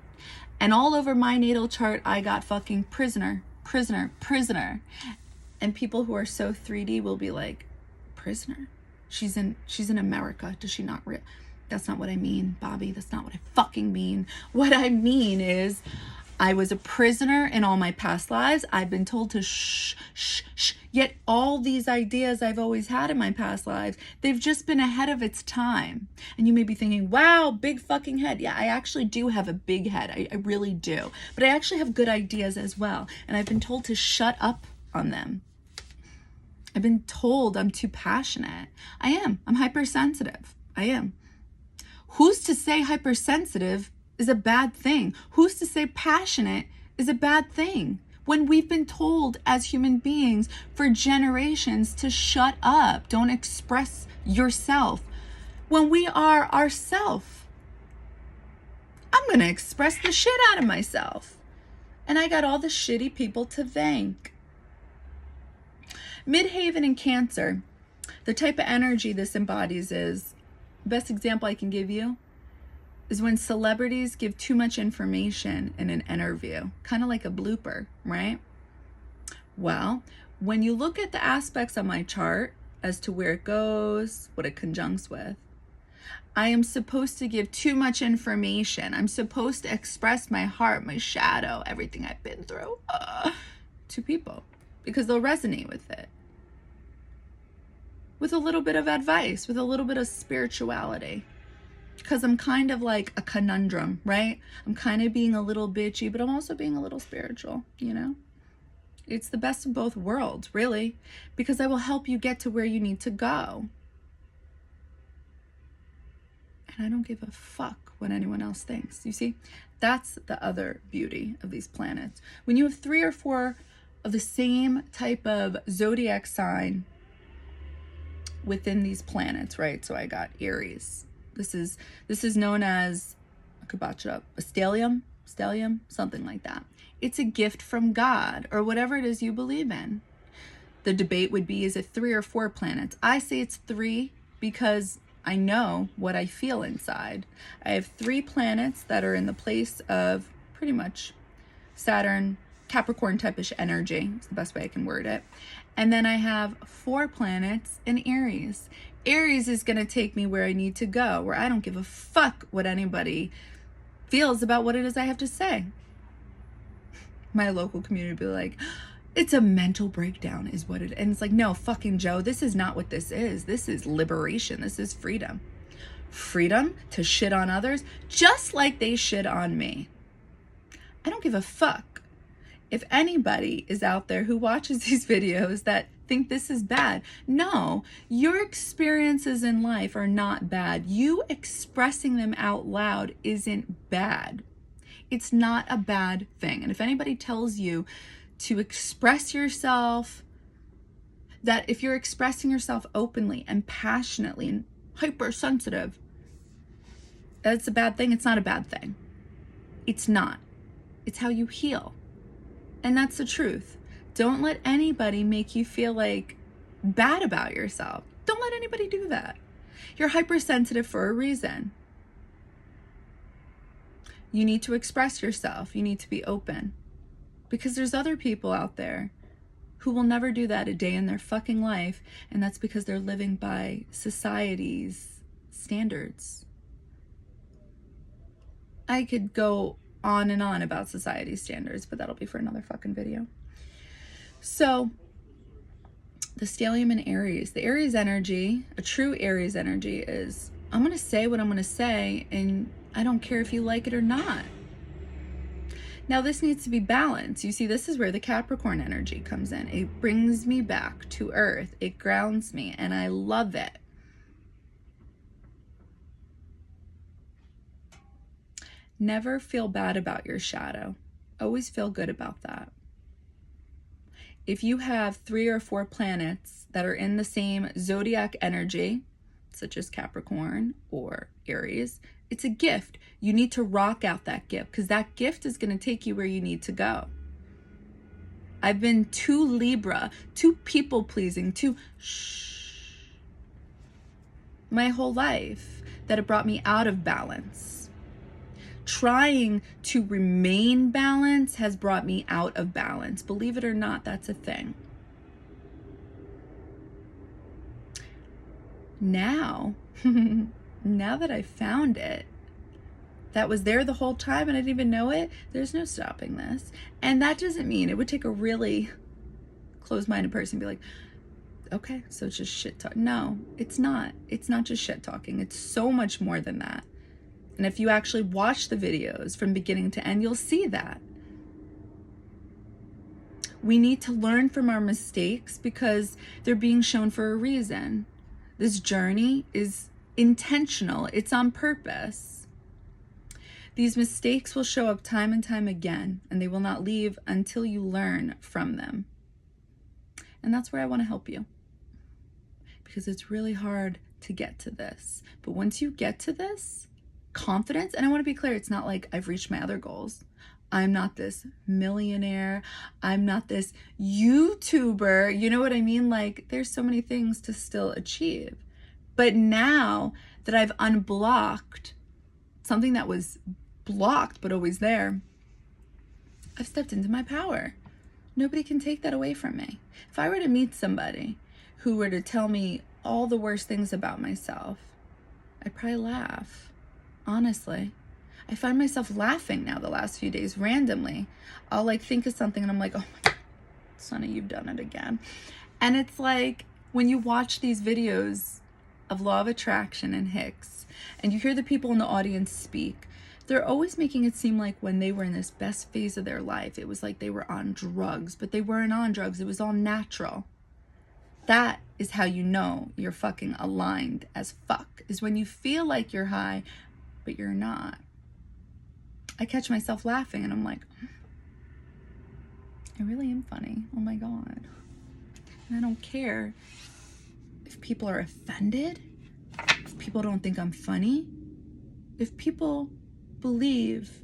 And all over my natal chart, I got fucking prisoner, prisoner, prisoner. And people who are so 3D will be like, prisoner? She's in America. Does she not real? That's not what I mean, Bobby. That's not what I fucking mean. What I mean is, I was a prisoner in all my past lives. I've been told to shh, shh, shh. Yet all these ideas I've always had in my past lives, they've just been ahead of its time. And you may be thinking, wow, big fucking head. Yeah, I actually do have a big head. I really do. But I actually have good ideas as well. And I've been told to shut up on them. I've been told I'm too passionate. I am. I'm hypersensitive. I am. Who's to say hypersensitive is a bad thing? Who's to say passionate is a bad thing? When we've been told as human beings for generations to shut up, don't express yourself. When we are ourself, I'm going to express the shit out of myself. And I got all the shitty people to thank. Midheaven in Cancer, the type of energy this embodies is, best example I can give you is when celebrities give too much information in an interview, kind of like a blooper, right? Well, when you look at the aspects of my chart as to where it goes, what it conjuncts with, I am supposed to give too much information. I'm supposed to express my heart, my shadow, everything I've been through to people, because they'll resonate with it. With a little bit of advice, with a little bit of spirituality. Because I'm kind of like a conundrum, right? I'm kind of being a little bitchy, but I'm also being a little spiritual, you know? It's the best of both worlds, really, because I will help you get to where you need to go. And I don't give a fuck what anyone else thinks. You see, that's the other beauty of these planets. When you have 3 or 4 of the same type of zodiac sign within these planets, right? So I got Aries. This is known as, I could botch it up, a stellium, something like that. It's a gift from God, or whatever it is you believe in. The debate would be, is it 3 or 4 planets? I say it's 3 because I know what I feel inside. I have 3 planets that are in the place of pretty much Saturn, Capricorn type-ish energy. It's the best way I can word it. And then I have 4 planets in Aries. Aries is going to take me where I need to go, where I don't give a fuck what anybody feels about what it is I have to say. My local community will be like, it's a mental breakdown is what it is. And it's like, no, fucking Joe, this is not what this is. This is liberation. This is freedom. Freedom to shit on others just like they shit on me. I don't give a fuck if anybody is out there who watches these videos that think this is bad. No, your experiences in life are not bad. You expressing them out loud isn't bad. It's not a bad thing. And if anybody tells you to express yourself, that if you're expressing yourself openly and passionately and hypersensitive, that's a bad thing, it's not a bad thing. It's not. It's how you heal. And that's the truth. Don't let anybody make you feel like bad about yourself. Don't let anybody do that. You're hypersensitive for a reason. You need to express yourself. You need to be open. Because there's other people out there who will never do that a day in their fucking life. And that's because they're living by society's standards. I could go on and on about society standards, but that'll be for another fucking video. So the stellium in Aries, the Aries energy, a true Aries energy is, I'm going to say what I'm going to say, and I don't care if you like it or not. Now this needs to be balanced. You see, this is where the Capricorn energy comes in. It brings me back to earth. It grounds me, and I love it. Never feel bad about your shadow. Always feel good about that. If you have 3 or 4 planets that are in the same zodiac energy, such as Capricorn or Aries, it's a gift. You need to rock out that gift, because that gift is going to take you where you need to go. I've been too Libra, too people-pleasing, too shh my whole life, that it brought me out of balance. Trying to remain balanced has brought me out of balance. Believe it or not, that's a thing. Now, now that I found it, that was there the whole time and I didn't even know it, there's no stopping this. And that doesn't mean, it would take a really closed-minded person to be like, okay, so it's just shit talk. No, it's not. It's not just shit talking. It's so much more than that. And if you actually watch the videos from beginning to end, you'll see that. We need to learn from our mistakes because they're being shown for a reason. This journey is intentional. It's on purpose. These mistakes will show up time and time again, and they will not leave until you learn from them. And that's where I want to help you. Because it's really hard to get to this. But once you get to this, confidence, and I want to be clear, it's not like I've reached my other goals. I'm not this millionaire. I'm not this YouTuber. You know what I mean? Like, there's so many things to still achieve. But now that I've unblocked something that was blocked but always there, I've stepped into my power. Nobody can take that away from me. If I were to meet somebody who were to tell me all the worst things about myself, I'd probably laugh. Honestly, I find myself laughing now the last few days randomly. I'll like think of something and I'm like, oh my God, Sonny, you've done it again. And it's like when you watch these videos of Law of Attraction and Hicks and you hear the people in the audience speak, they're always making it seem like when they were in this best phase of their life, it was like they were on drugs, but they weren't on drugs. It was all natural. That is how you know you're fucking aligned as fuck, is when you feel like you're high, but you're not. I catch myself laughing and I'm like, I really am funny. Oh my God. And I don't care if people are offended, if people don't think I'm funny, if people believe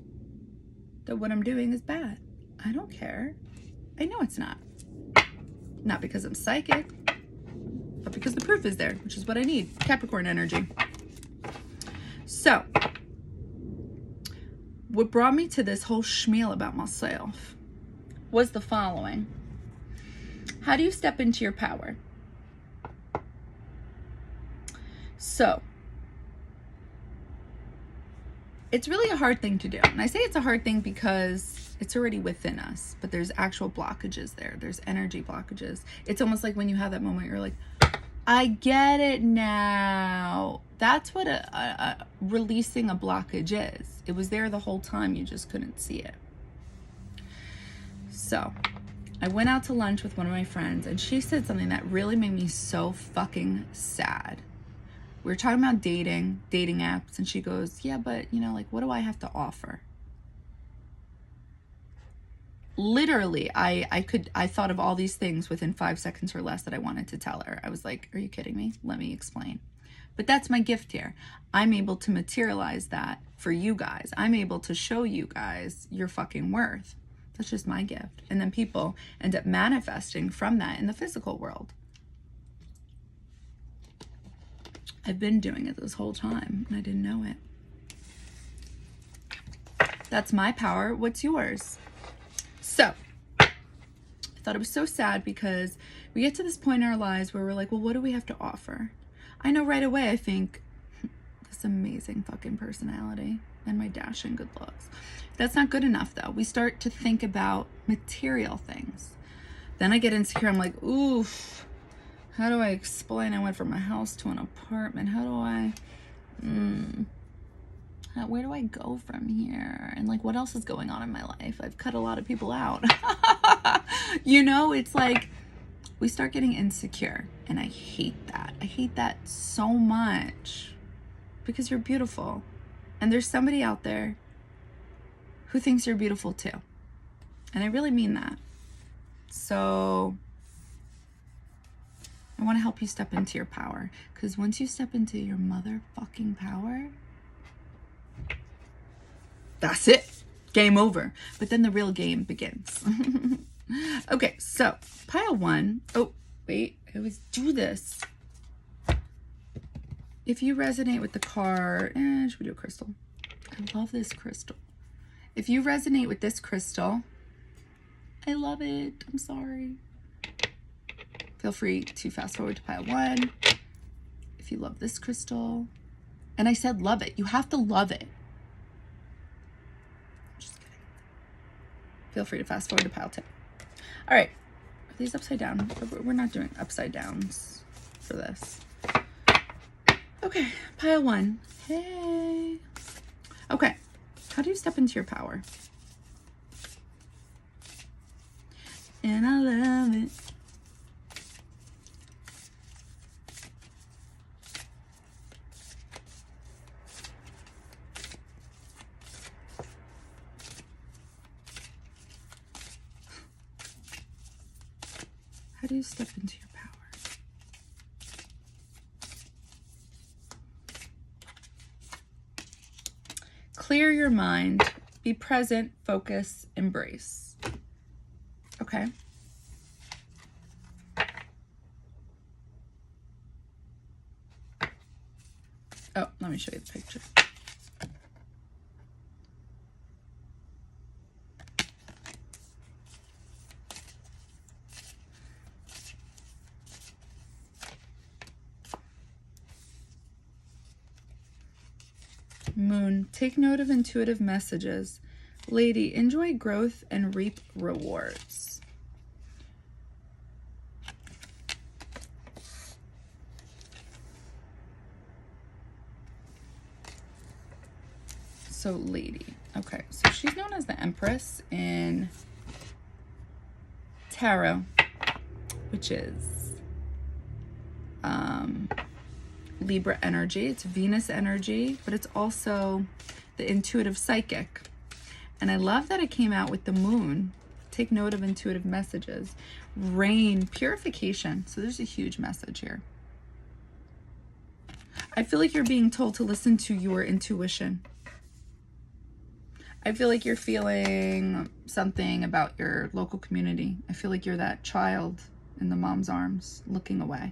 that what I'm doing is bad. I don't care. I know it's not. Not because I'm psychic, but because the proof is there, which is what I need. Capricorn energy. So, what brought me to this whole schmeal about myself was the following. How do you step into your power? So, it's really a hard thing to do. And I say it's a hard thing because it's already within us, but there's actual blockages there. There's energy blockages. It's almost like when you have that moment, you're like, I get it now. That's what releasing a blockage is. It was there the whole time. You just couldn't see it. So I went out to lunch with one of my friends and she said something that really made me so fucking sad. We were talking about dating apps, and she goes, yeah, but you know, like, what do I have to offer? Literally, I thought of all these things within 5 seconds or less that I wanted to tell her. I was like, are you kidding me? Let me explain. But that's my gift here. I'm able to materialize that for you guys. I'm able to show you guys your fucking worth. That's just my gift. And then people end up manifesting from that in the physical world. I've been doing it this whole time and I didn't know it. That's my power. What's yours? So, I thought it was so sad because we get to this point in our lives where we're like, well, what do we have to offer? I know right away, I think, this amazing fucking personality and my dashing good looks. That's not good enough though. We start to think about material things. Then I get insecure. I'm like, oof, how do I explain I went from a house to an apartment? How do I, where do I go from here? And like, what else is going on in my life? I've cut a lot of people out. You know, it's like we start getting insecure, and I hate that. I hate that so much, because you're beautiful, and there's somebody out there who thinks you're beautiful too. And I really mean that. So I want to help you step into your power, because once you step into your motherfucking power, that's it. Game over. But then the real game begins. Okay, so pile 1. Oh, wait. I always do this. If you resonate with the card, should we do a crystal? I love this crystal. If you resonate with this crystal, I love it. I'm sorry. Feel free to fast forward to pile 1. If you love this crystal, and I said love it. You have to love it. Just kidding. Feel free to fast forward to pile 2. All right. Are these upside down? We're not doing upside downs for this. Okay. Pile 1. Hey. Okay. How do you step into your power? And I love it. How do you step into your power? Clear your mind. Be present, focus, embrace. Okay. Oh, let me show you the picture. Moon, take note of intuitive messages. Lady, enjoy growth and reap rewards. So lady, okay, so she's known as the Empress in Tarot, which is Libra energy. It's Venus energy, but it's also the intuitive psychic. And I love that it came out with the moon. Take note of intuitive messages. Rain, purification. So there's a huge message here. I feel like you're being told to listen to your intuition. I feel like you're feeling something about your local community. I feel like you're that child in the mom's arms looking away.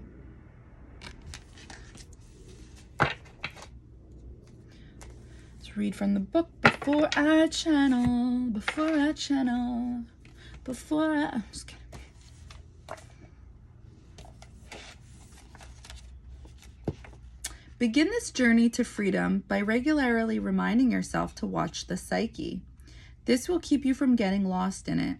Read from the book before I channel, I'm just kidding. Begin this journey to freedom by regularly reminding yourself to watch the psyche. This will keep you from getting lost in it,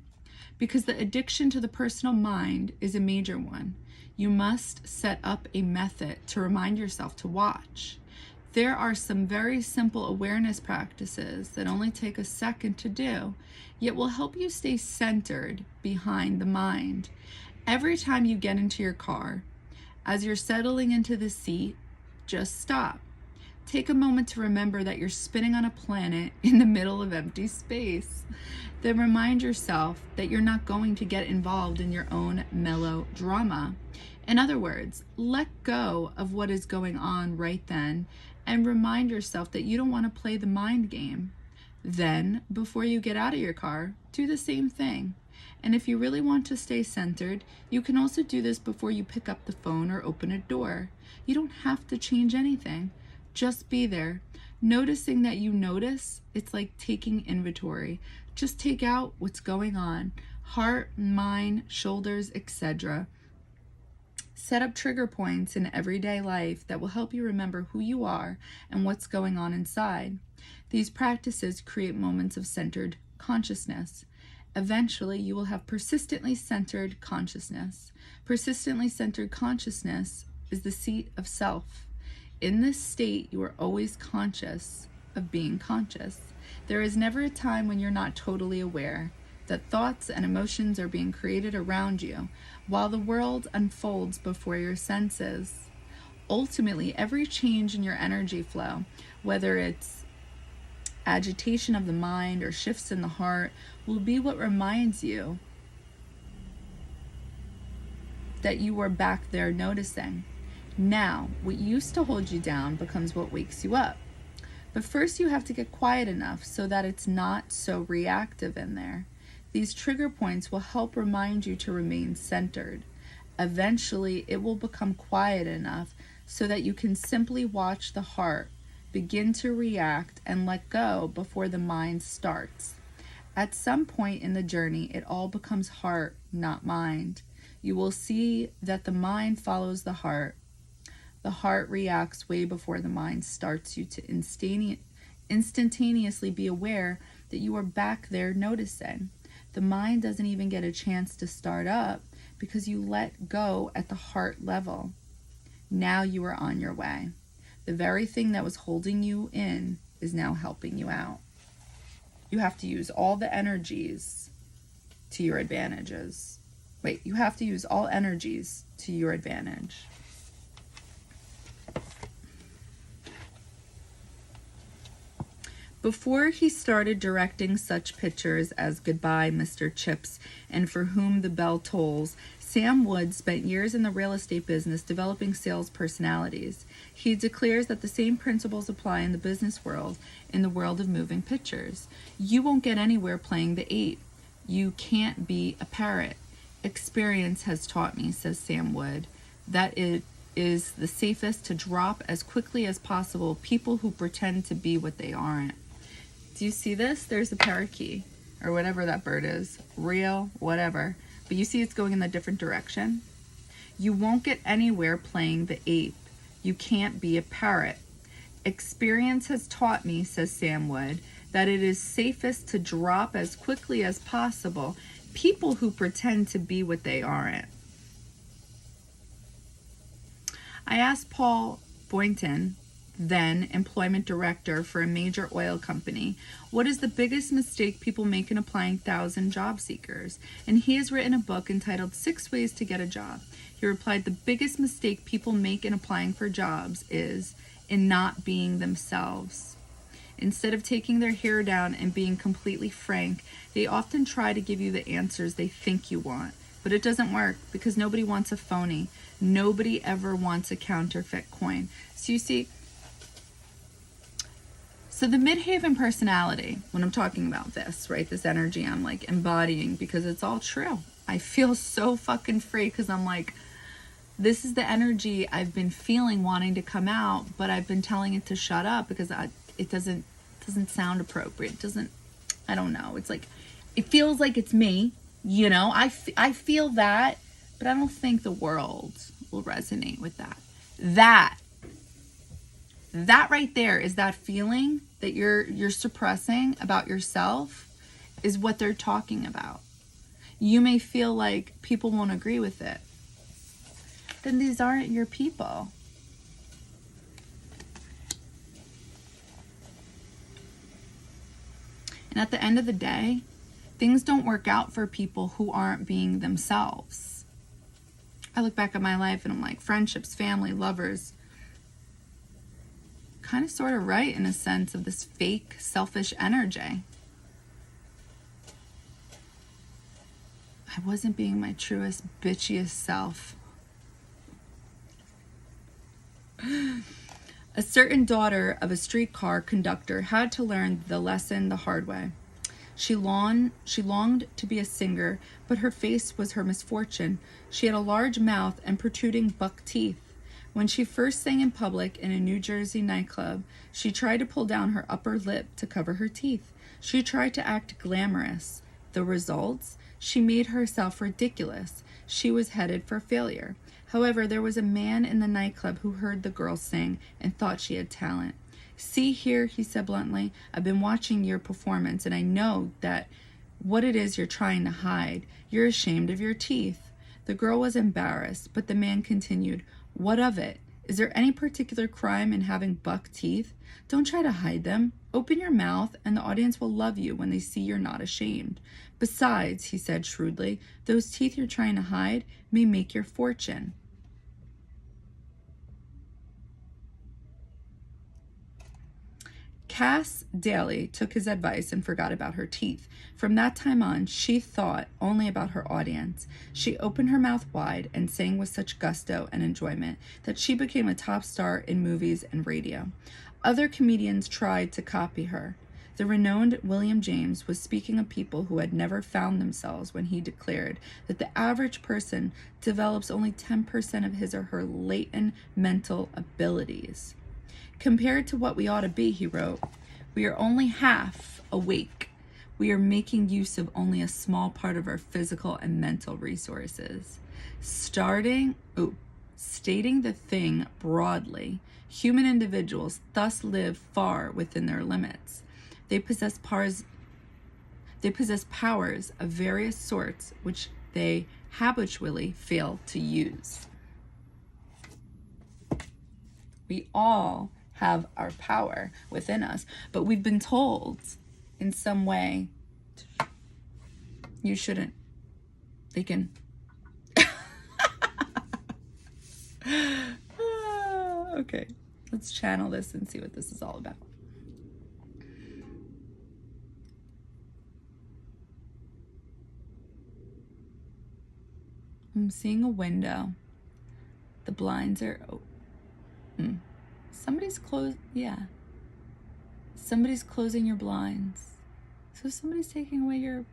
because the addiction to the personal mind is a major one. You must set up a method to remind yourself to watch. There are some very simple awareness practices that only take a second to do, yet will help you stay centered behind the mind. Every time you get into your car, as you're settling into the seat, just stop. Take a moment to remember that you're spinning on a planet in the middle of empty space. Then remind yourself that you're not going to get involved in your own melodrama. In other words, let go of what is going on right then and remind yourself that you don't want to play the mind game. Then, before you get out of your car, do the same thing. And if you really want to stay centered, you can also do this before you pick up the phone or open a door. You don't have to change anything. Just be there. Noticing that you notice, it's like taking inventory. Just take out what's going on. Heart, mind, shoulders, etc. Set up trigger points in everyday life that will help you remember who you are and what's going on inside. These practices create moments of centered consciousness. Eventually, you will have persistently centered consciousness. Persistently centered consciousness is the seat of self. In this state, you are always conscious of being conscious. There is never a time when you're not totally aware that thoughts and emotions are being created around you while the world unfolds before your senses. Ultimately, every change in your energy flow, whether it's agitation of the mind or shifts in the heart, will be what reminds you that you were back there noticing. Now, what used to hold you down becomes what wakes you up. But first you have to get quiet enough so that it's not so reactive in there. These trigger points will help remind you to remain centered. Eventually, it will become quiet enough so that you can simply watch the heart begin to react and let go before the mind starts. At some point in the journey, it all becomes heart, not mind. You will see that the mind follows the heart. The heart reacts way before the mind starts you to instantaneously be aware that you are back there noticing. The mind doesn't even get a chance to start up because you let go at the heart level. Now you are on your way. The very thing that was holding you in is now helping you out. You have to use all the energies to your advantages. You have to use all energies to your advantage. Before he started directing such pictures as Goodbye, Mr. Chips, and For Whom the Bell Tolls, Sam Wood spent years in the real estate business developing sales personalities. He declares that the same principles apply in the business world, in the world of moving pictures. You won't get anywhere playing the ape. You can't be a parrot. Experience has taught me, says Sam Wood, that it is the safest to drop as quickly as possible people who pretend to be what they aren't. Do you see this? There's a parakeet, or whatever that bird is. Real, whatever. But you see it's going in the different direction? You won't get anywhere playing the ape. You can't be a parrot. Experience has taught me, says Sam Wood, that it is safest to drop as quickly as possible people who pretend to be what they aren't. I asked Paul Boynton, then employment director for a major oil company, what is the biggest mistake people make in applying 1,000 job seekers? And he has written a book entitled 6 Ways to Get a Job. He replied, the biggest mistake people make in applying for jobs is in not being themselves. Instead of taking their hair down and being completely frank, they often try to give you the answers they think you want. But it doesn't work because nobody wants a phony. Nobody ever wants a counterfeit coin. So you see, so the Midheaven personality, when I'm talking about this, right, this energy I'm like embodying because it's all true. I feel so fucking free because I'm like, this is the energy I've been feeling wanting to come out, but I've been telling it to shut up because it doesn't sound appropriate. I don't know. It's like, it feels like it's me, you know, I feel that, but I don't think the world will resonate with that. That right there is that feeling that you're suppressing about yourself is what they're talking about. You may feel like people won't agree with it. Then these aren't your people. And at the end of the day, things don't work out for people who aren't being themselves. I look back at my life and I'm like, friendships, family, lovers, kind of sort of right in a sense of this fake, selfish energy. I wasn't being my truest, bitchiest self. A certain daughter of a streetcar conductor had to learn the lesson the hard way. She longed to be a singer, but her face was her misfortune. She had a large mouth and protruding buck teeth. When she first sang in public in a New Jersey nightclub, she tried to pull down her upper lip to cover her teeth. She tried to act glamorous. The results? She made herself ridiculous. She was headed for failure. However, there was a man in the nightclub who heard the girl sing and thought she had talent. "See here," he said bluntly, "I've been watching your performance and I know that what it is you're trying to hide. You're ashamed of your teeth." The girl was embarrassed, but the man continued, "What of it? Is there any particular crime in having buck teeth? Don't try to hide them. Open your mouth and the audience will love you when they see you're not ashamed. Besides," he said shrewdly, "those teeth you're trying to hide may make your fortune." Cass Daly took his advice and forgot about her teeth. From that time on, she thought only about her audience. She opened her mouth wide and sang with such gusto and enjoyment that she became a top star in movies and radio. Other comedians tried to copy her. The renowned William James was speaking of people who had never found themselves when he declared that the average person develops only 10% of his or her latent mental abilities. "Compared to what we ought to be," he wrote, "we are only half awake. We are making use of only a small part of our physical and mental resources." Stating the thing broadly, human individuals thus live far within their limits. They possess powers of various sorts which they habitually fail to use. We all have our power within us, but we've been told in some way, you shouldn't. They can. Okay, let's channel this and see what this is all about. I'm seeing a window. The blinds are open. Somebody's somebody's closing your blinds. So somebody's taking away your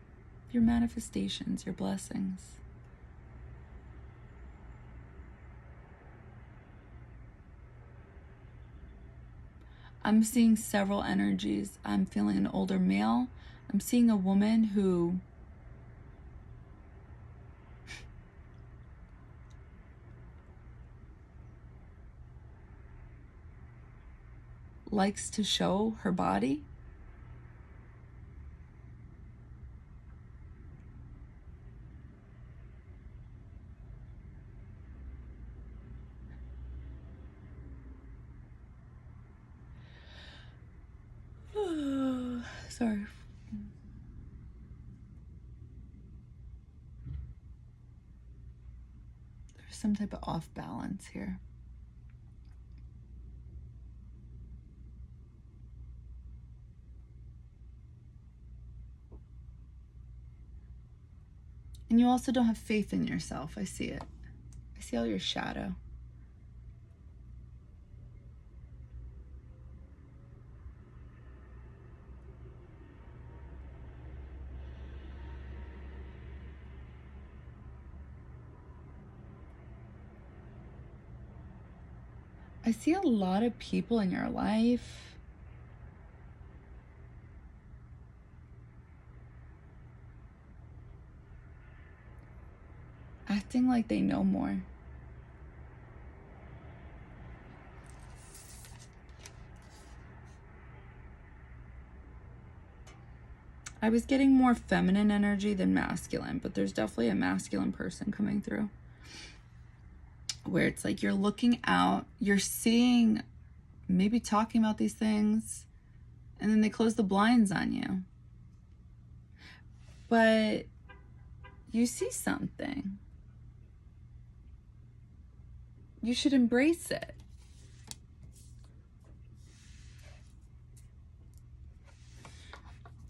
manifestations, your blessings. I'm seeing several energies. I'm feeling an older male. I'm seeing a woman who likes to show her body. Sorry. There's some type of off balance here. And you also don't have faith in yourself. I see it. I see all your shadow. I see a lot of people in your life acting like they know more. I was getting more feminine energy than masculine, but there's definitely a masculine person coming through. Where it's like you're looking out, you're seeing, maybe talking about these things, and then they close the blinds on you. But you see something. You should embrace it.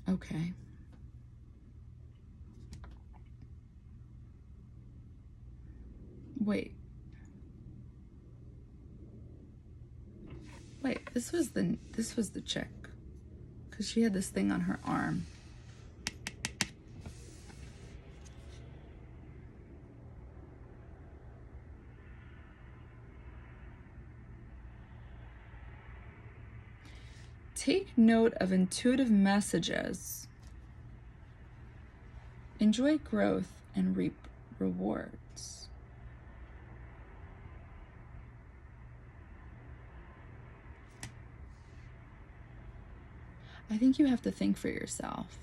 Okay. Wait, this was the chick, because she had this thing on her arm. Take note of intuitive messages. Enjoy growth and reap rewards. I think you have to think for yourself.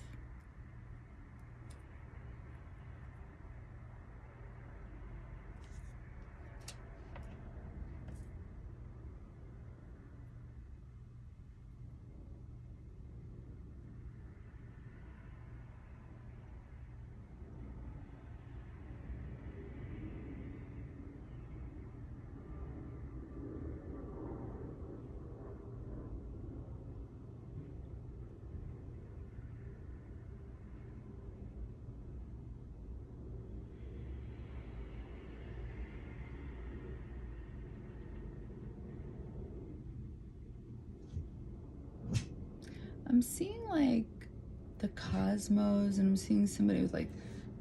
I'm seeing like the cosmos, and I'm seeing somebody with like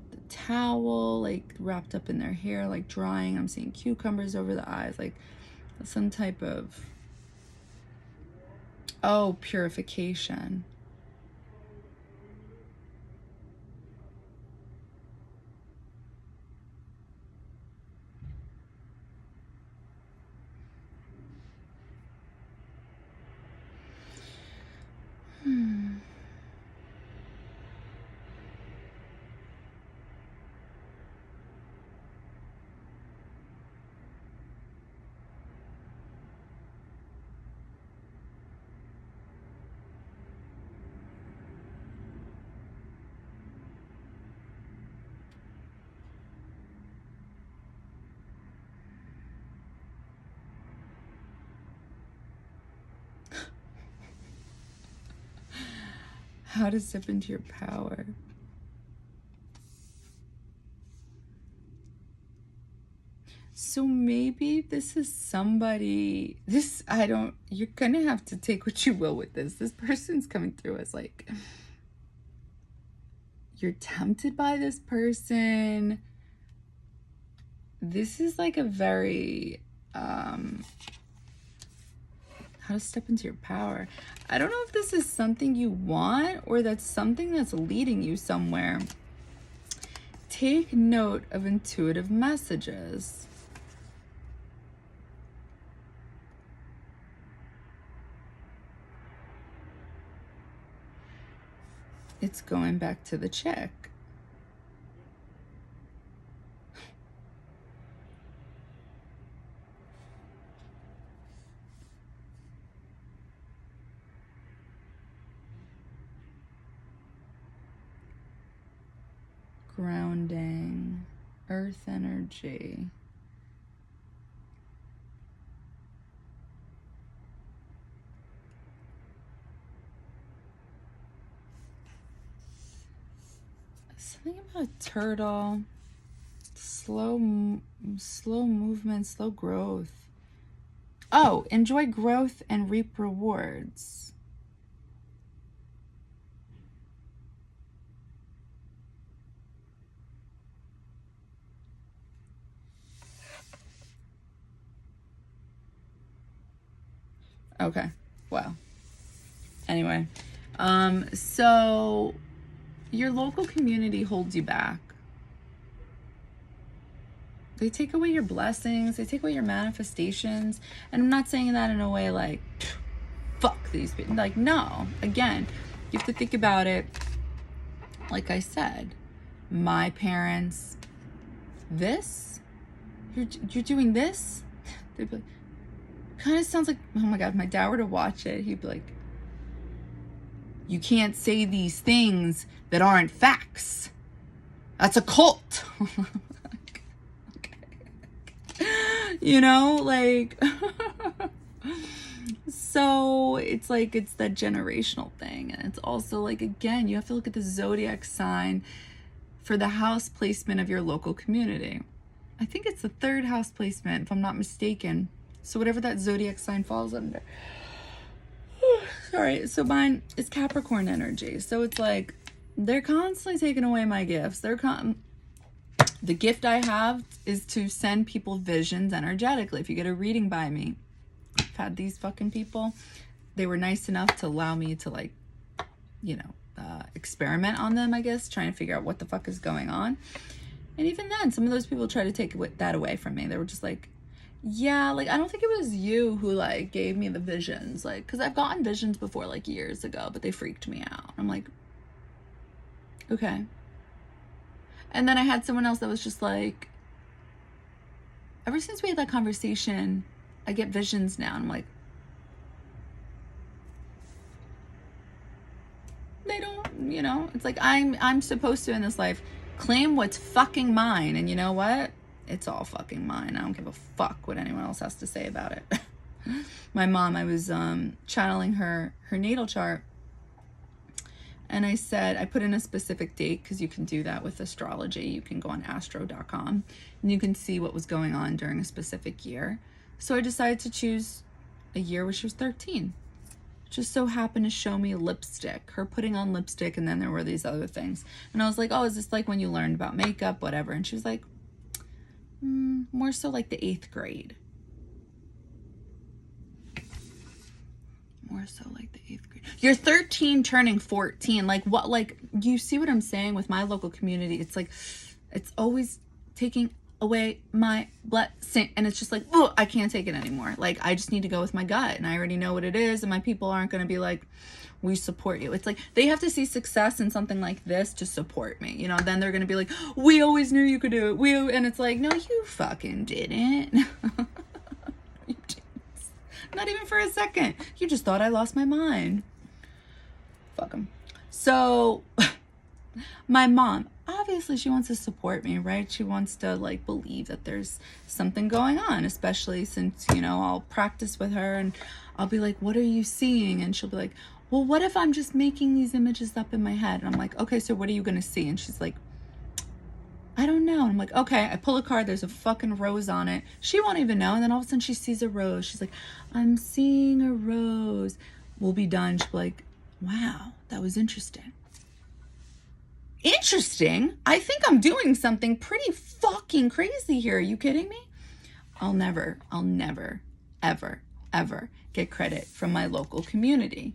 the towel like wrapped up in their hair, like drying. I'm seeing cucumbers over the eyes, like some type of, oh, purification. How to step into your power. So maybe this is somebody, you're gonna have to take what you will with this. This person's coming through as like, you're tempted by this person. This is like a very, how to step into your power. I don't know if this is something you want or that's something that's leading you somewhere. Take note of intuitive messages. It's going back to the chick. Grounding, earth energy. Something about a turtle. Slow movement, slow growth. Oh, enjoy growth and reap rewards. Okay, well, anyway, so your local community holds you back. They take away your blessings, they take away your manifestations, and I'm not saying that in a way like, fuck these people, like, no, again, you have to think about it, like I said, my parents, this, you're doing this, they'd be like, kind of sounds like, oh my God, if my dad were to watch it, he'd be like, you can't say these things that aren't facts. That's a cult. You know, like, so it's like, it's that generational thing. And it's also like, again, you have to look at the zodiac sign for the house placement of your local community. I think it's the third house placement, if I'm not mistaken. So whatever that zodiac sign falls under. Sorry, so mine is Capricorn energy. So it's like, they're constantly taking away my gifts. The gift I have is to send people visions energetically. If you get a reading by me, I've had these fucking people. They were nice enough to allow me to, like, you know, experiment on them, I guess, trying to figure out what the fuck is going on. And even then, some of those people try to take that away from me. They were just like, Yeah, like, I don't think it was you who, like, gave me the visions. Like, because I've gotten visions before, like, years ago, but they freaked me out. I'm like, okay. And then I had someone else that was just like, ever since we had that conversation, I get visions now. And I'm like, they don't, you know, it's like I'm supposed to in this life claim what's fucking mine. And you know what? It's all fucking mine. I don't give a fuck what anyone else has to say about it. My mom, I was channeling her natal chart, and I said, I put in a specific date, because you can do that with astrology. You can go on astro.com and you can see what was going on during a specific year. So I decided to choose a year where she was 13. Just so happened to show me lipstick, her putting on lipstick, and then there were these other things. And I was like, oh, is this like when you learned about makeup, whatever? And she was like, more so like the 8th grade. More so like the 8th grade. You're 13 turning 14. Like, what? Like, you see what I'm saying with my local community? It's like, it's always taking away my blessing, and it's just like, oh, I can't take it anymore. Like, I just need to go with my gut, and I already know what it is, and my people aren't going to be like, we support you. It's like, they have to see success in something like this to support me, you know. Then they're going to be like, we always knew you could do it. And it's like, no, you fucking didn't. You didn't. Not even for a second. You just thought I lost my mind. Fuck them. So my mom, obviously she wants to support me, right? She wants to like believe that there's something going on, especially since, you know, I'll practice with her and I'll be like, what are you seeing? And she'll be like, well, what if I'm just making these images up in my head? And I'm like, okay, so what are you going to see? And she's like, I don't know. And I'm like, okay. I pull a card. There's a fucking rose on it. She won't even know. And then all of a sudden she sees a rose. She's like, I'm seeing a rose. We'll be done. She'll be like, wow, that was interesting. Interesting? I think I'm doing something pretty fucking crazy here. Are you kidding me? I'll never, ever, ever get credit from my local community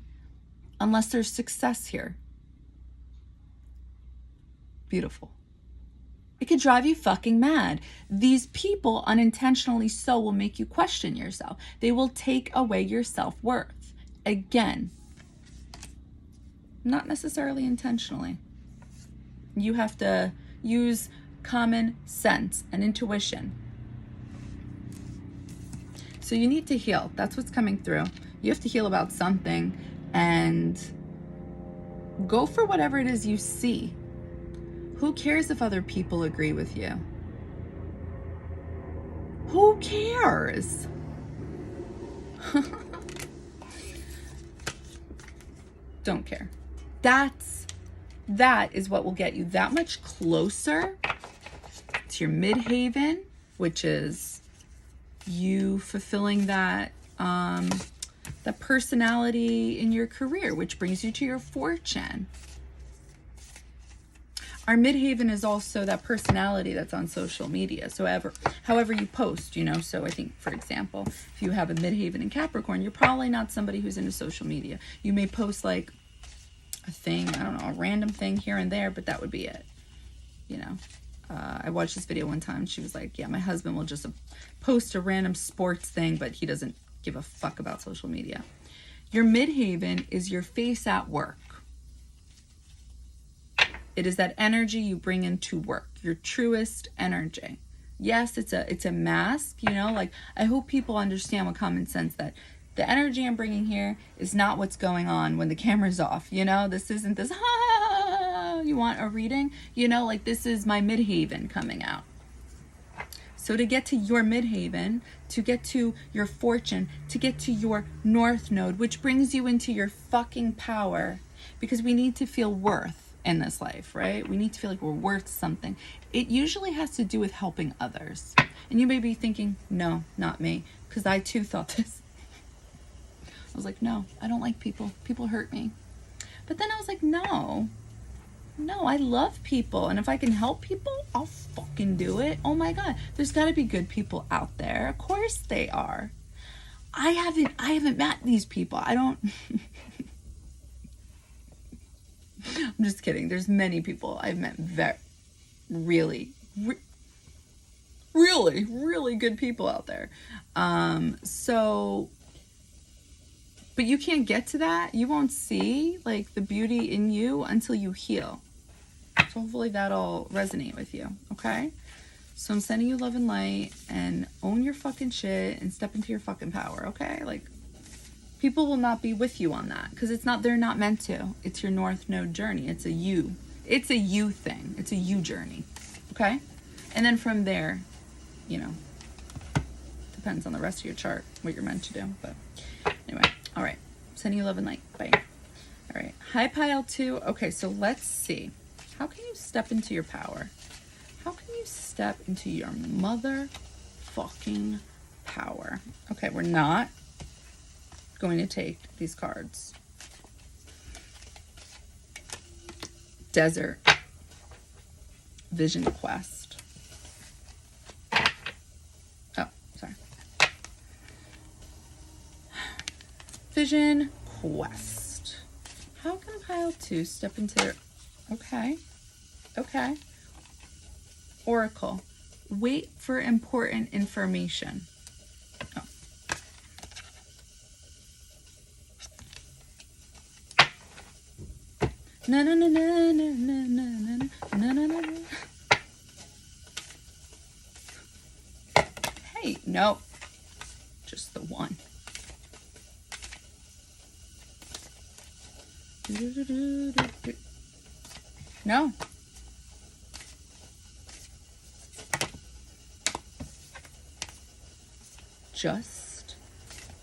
unless there's success here. Beautiful. It could drive you fucking mad. These people, unintentionally so, will make you question yourself. They will take away your self-worth. Again, not necessarily intentionally. You have to use common sense and intuition. So you need to heal. That's what's coming through. You have to heal about something and go for whatever it is you see. Who cares if other people agree with you? Who cares? Don't care. That is what will get you that much closer to your Midheaven, which is you fulfilling that that personality in your career, which brings you to your fortune. Our Midheaven is also that personality that's on social media. So however you post, you know. So I think, for example, if you have a Midheaven in Capricorn, you're probably not somebody who's into social media. You may post like a thing, I don't know, a random thing here and there, but that would be it, you know. I watched this video one time. She was like, yeah, my husband will just post a random sports thing, but he doesn't give a fuck about social media. Your Midheaven is your face at work. It is that energy you bring into work, your truest energy. Yes, it's a mask, you know, like I hope people understand with common sense that the energy I'm bringing here is not what's going on when the camera's off, you know. This isn't this, you want a reading? You know, like this is my Midheaven coming out. So to get to your Midheaven, to get to your fortune, to get to your North Node, which brings you into your fucking power, because we need to feel worth in this life, right? We need to feel like we're worth something. It usually has to do with helping others. And you may be thinking, no, not me, because I too thought this. I was like, no, I don't like people. People hurt me. But then I was like, no, I love people. And if I can help people, I'll fucking do it. Oh my God, there's got to be good people out there. Of course they are. I haven't met these people. I don't... I'm just kidding. There's many people I've met really really, really good people out there. But you can't get to that. You won't see like the beauty in you until you heal. So hopefully that'll resonate with you, okay? So I'm sending you love and light, and own your fucking shit and step into your fucking power, okay? Like, people will not be with you on that because they're not meant to. It's your North Node journey. It's a you. It's a you thing. It's a you journey, okay? And then from there, depends on the rest of your chart, what you're meant to do. But anyway, all right. Sending you love and light. Bye. All right. Hi, Pile 2. Okay, so let's see. How can you step into your power? How can you step into your motherfucking power? Okay, we're not going to take these cards. Desert. Vision Quest. Oh, sorry. Vision Quest. How can Pile 2 step into their... Okay. Oracle. Wait for important information. Oh. Na na na na na na na na na na. Hey, no. Just the one. No. Just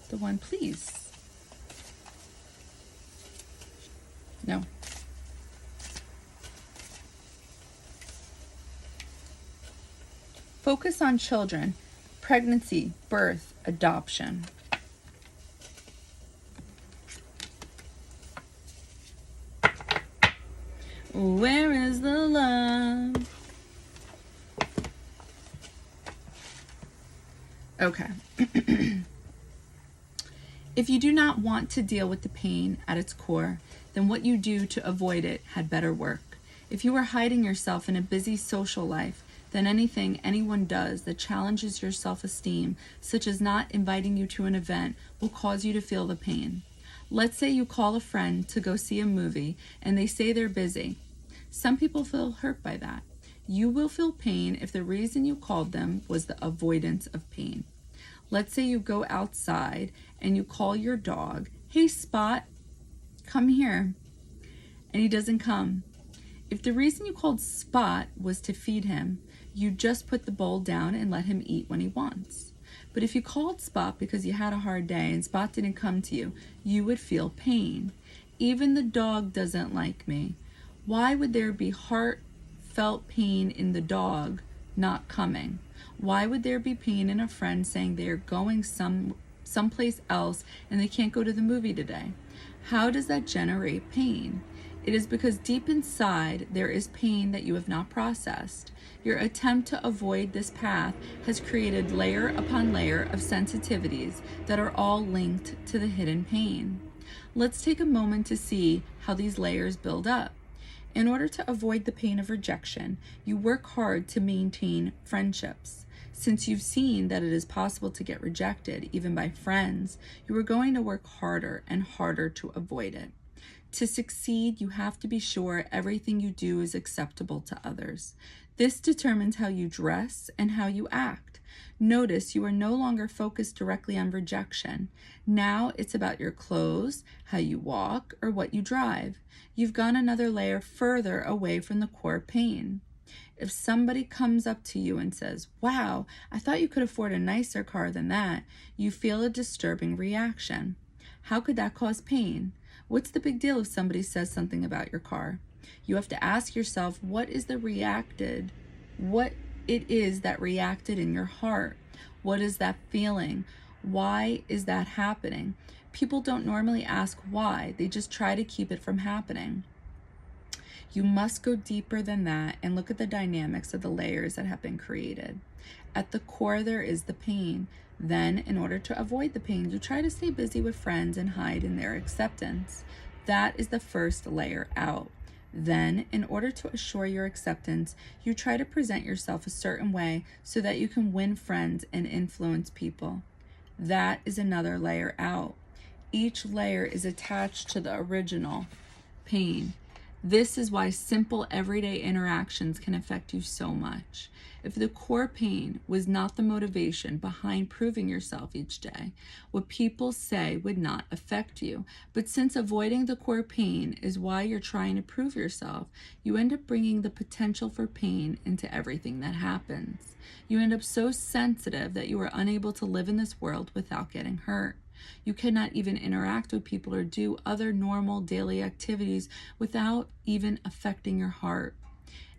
the one, please. No. Focus on children, pregnancy, birth, adoption. Where is the love? Okay. If you do not want to deal with the pain at its core, then what you do to avoid it had better work. If you are hiding yourself in a busy social life, then anything anyone does that challenges your self-esteem, such as not inviting you to an event, will cause you to feel the pain. Let's say you call a friend to go see a movie and they say they're busy. Some people feel hurt by that. You will feel pain if the reason you called them was the avoidance of pain. Let's say you go outside and you call your dog, "Hey, Spot, come here," and he doesn't come. If the reason you called Spot was to feed him, you just put the bowl down and let him eat when he wants. But if you called Spot because you had a hard day and Spot didn't come to you, you would feel pain. Even the dog doesn't like me. Why would there be heartfelt pain in the dog not coming? Why would there be pain in a friend saying they're going someplace else and they can't go to the movie today? How does that generate pain? It is because deep inside there is pain that you have not processed. Your attempt to avoid this path has created layer upon layer of sensitivities that are all linked to the hidden pain. Let's take a moment to see how these layers build up. In order to avoid the pain of rejection, you work hard to maintain friendships. Since you've seen that it is possible to get rejected, even by friends, you are going to work harder and harder to avoid it. To succeed, you have to be sure everything you do is acceptable to others. This determines how you dress and how you act. Notice you are no longer focused directly on rejection. Now it's about your clothes, how you walk, or what you drive. You've gone another layer further away from the core pain. If somebody comes up to you and says, "Wow, I thought you could afford a nicer car than that," you feel a disturbing reaction. How could that cause pain? What's the big deal if somebody says something about your car? You have to ask yourself what it is that reacted in your heart. What is that feeling? Why is that happening? People don't normally ask why. They just try to keep it from happening. You must go deeper than that and look at the dynamics of the layers that have been created. At the core, there is the pain. Then, in order to avoid the pain, you try to stay busy with friends and hide in their acceptance. That is the first layer out. Then, in order to assure your acceptance, you try to present yourself a certain way so that you can win friends and influence people. That is another layer out. Each layer is attached to the original pain. This is why simple everyday interactions can affect you so much. If the core pain was not the motivation behind proving yourself each day, what people say would not affect you. But since avoiding the core pain is why you're trying to prove yourself, you end up bringing the potential for pain into everything that happens. You end up so sensitive that you are unable to live in this world without getting hurt. You cannot even interact with people or do other normal daily activities without even affecting your heart.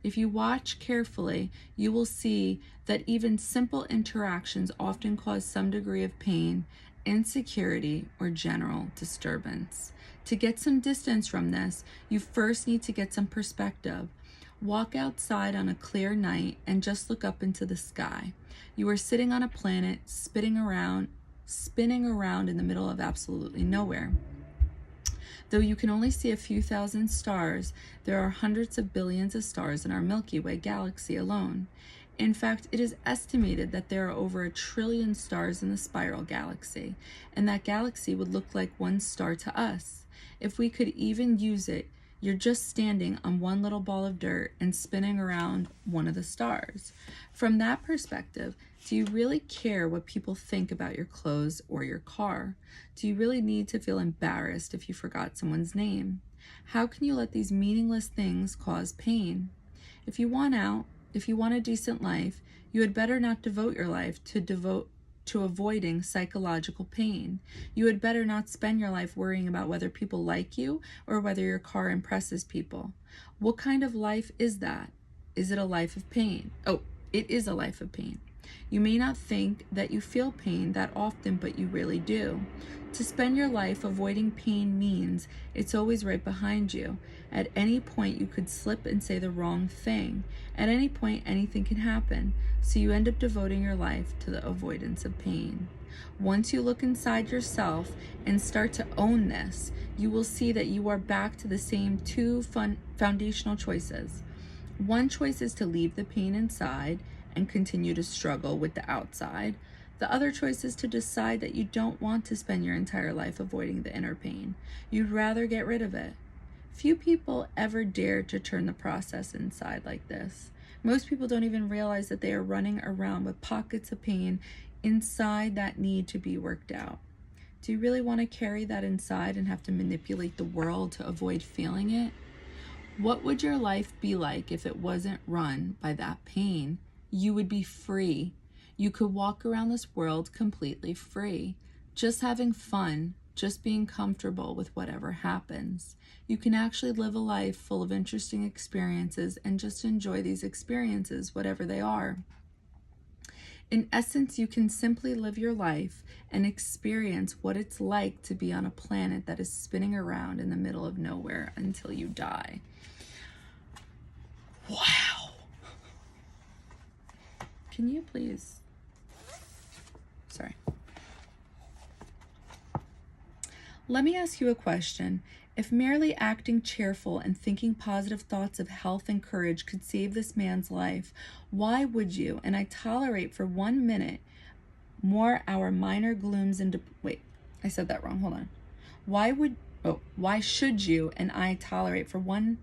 If you watch carefully, you will see that even simple interactions often cause some degree of pain, insecurity, or general disturbance. To get some distance from this, you first need to get some perspective. Walk outside on a clear night and just look up into the sky. You are sitting on a planet spinning around in the middle of absolutely nowhere. Though you can only see a few thousand stars, there are hundreds of billions of stars in our Milky Way galaxy alone. In fact, it is estimated that there are over 1 trillion stars in the spiral galaxy, and that galaxy would look like one star to us. If we could even use it, you're just standing on one little ball of dirt and spinning around one of the stars. From that perspective, do you really care what people think about your clothes or your car? Do you really need to feel embarrassed if you forgot someone's name? How can you let these meaningless things cause pain? If you want out, if you want a decent life, you had better not devote your life to avoiding psychological pain. You had better not spend your life worrying about whether people like you or whether your car impresses people. What kind of life is that? Is it a life of pain? Oh, it is a life of pain. You may not think that you feel pain that often, but you really do. To spend your life avoiding pain means it's always right behind you. At any point, you could slip and say the wrong thing. At any point, anything can happen. So you end up devoting your life to the avoidance of pain. Once you look inside yourself and start to own this, you will see that you are back to the same two foundational choices. One choice is to leave the pain inside and continue to struggle with the outside. The other choice is to decide that you don't want to spend your entire life avoiding the inner pain. You'd rather get rid of it. Few people ever dare to turn the process inside like this. Most people don't even realize that they are running around with pockets of pain inside that need to be worked out. Do you really want to carry that inside and have to manipulate the world to avoid feeling it? What would your life be like if it wasn't run by that pain? You would be free. You could walk around this world completely free, just having fun, just being comfortable with whatever happens. You can actually live a life full of interesting experiences and just enjoy these experiences, whatever they are. In essence, you can simply live your life and experience what it's like to be on a planet that is spinning around in the middle of nowhere until you die. Wow. Can you please? Sorry. Let me ask you a question. If merely acting cheerful and thinking positive thoughts of health and courage could save this man's life, why would you, and I tolerate for 1 minute more our minor glooms and wait, I said that wrong. Hold on. Why should you and I tolerate for 1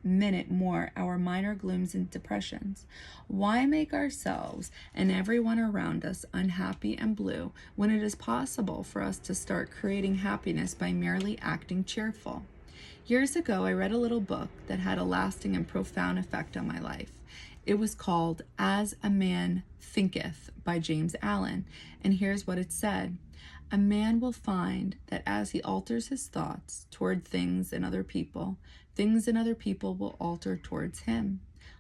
minute more our minor glooms and depressions? Why make ourselves and everyone around us unhappy and blue when it is possible for us to start creating happiness by merely acting cheerful? Years ago, I read a little book that had a lasting and profound effect on my life. It was called As a Man Thinketh by James Allen, and here's what it said. A man will find that as he alters his thoughts toward things and other people will alter towards him.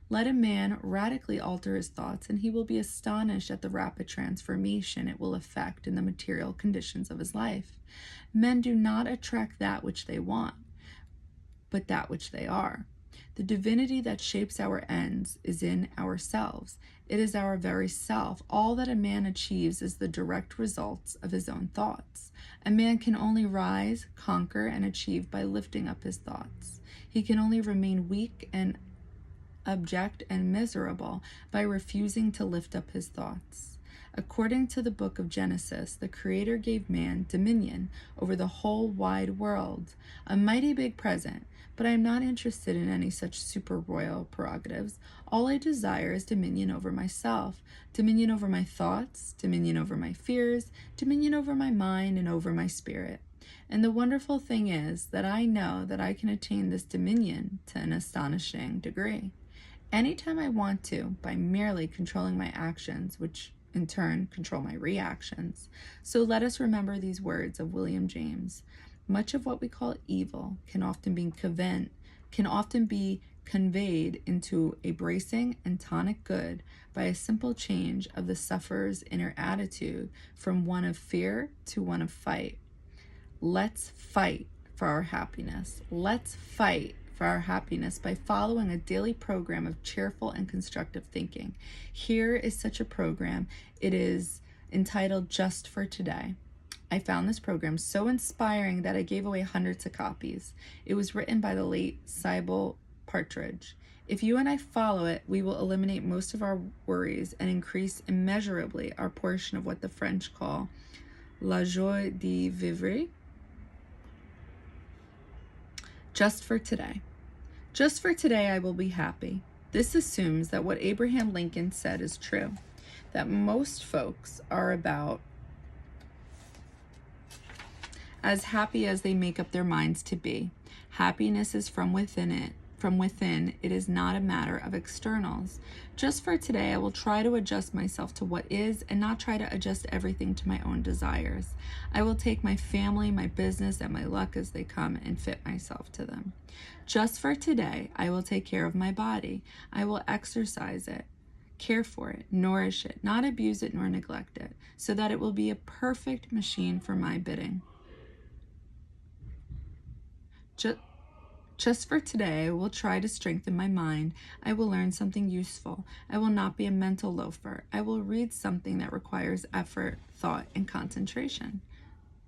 Let a man radically alter his thoughts, and he will be astonished at the rapid transformation it will effect in the material conditions of his life. Men do not attract that which they want, but that which they are. The divinity that shapes our ends is in ourselves. It is our very self. All that a man achieves is the direct results of his own thoughts. A man can only rise, conquer, and achieve by lifting up his thoughts. He can only remain weak and abject and miserable by refusing to lift up his thoughts. According to the book of Genesis, the Creator gave man dominion over the whole wide world, a mighty big present, but I am not interested in any such super royal prerogatives. All I desire is dominion over myself, dominion over my thoughts, dominion over my fears, dominion over my mind and over my spirit. And the wonderful thing is that I know that I can attain this dominion to an astonishing degree. Anytime I want to, by merely controlling my actions, which in turn control my reactions. So let us remember these words of William James. Much of what we call evil can often be conveyed into a bracing and tonic good by a simple change of the sufferer's inner attitude from one of fear to one of fight. Let's fight for our happiness. Let's fight for our happiness by following a daily program of cheerful and constructive thinking. Here is such a program. It is entitled Just for Today. I found this program so inspiring that I gave away hundreds of copies. It was written by the late Sybil Partridge. If you and I follow it, we will eliminate most of our worries and increase immeasurably our portion of what the French call la joie de vivre. Just for today. Just for today, I will be happy. This assumes that what Abraham Lincoln said is true, that most folks are about as happy as they make up their minds to be. Happiness is from within it. From within, it is not a matter of externals. Just for today, I will try to adjust myself to what is and not try to adjust everything to my own desires. I will take my family, my business, and my luck as they come and fit myself to them. Just for today, I will take care of my body. I will exercise it, care for it, nourish it, not abuse it nor neglect it, so that it will be a perfect machine for my bidding. Just for today, I will try to strengthen my mind. I will learn something useful. I will not be a mental loafer. I will read something that requires effort, thought, and concentration.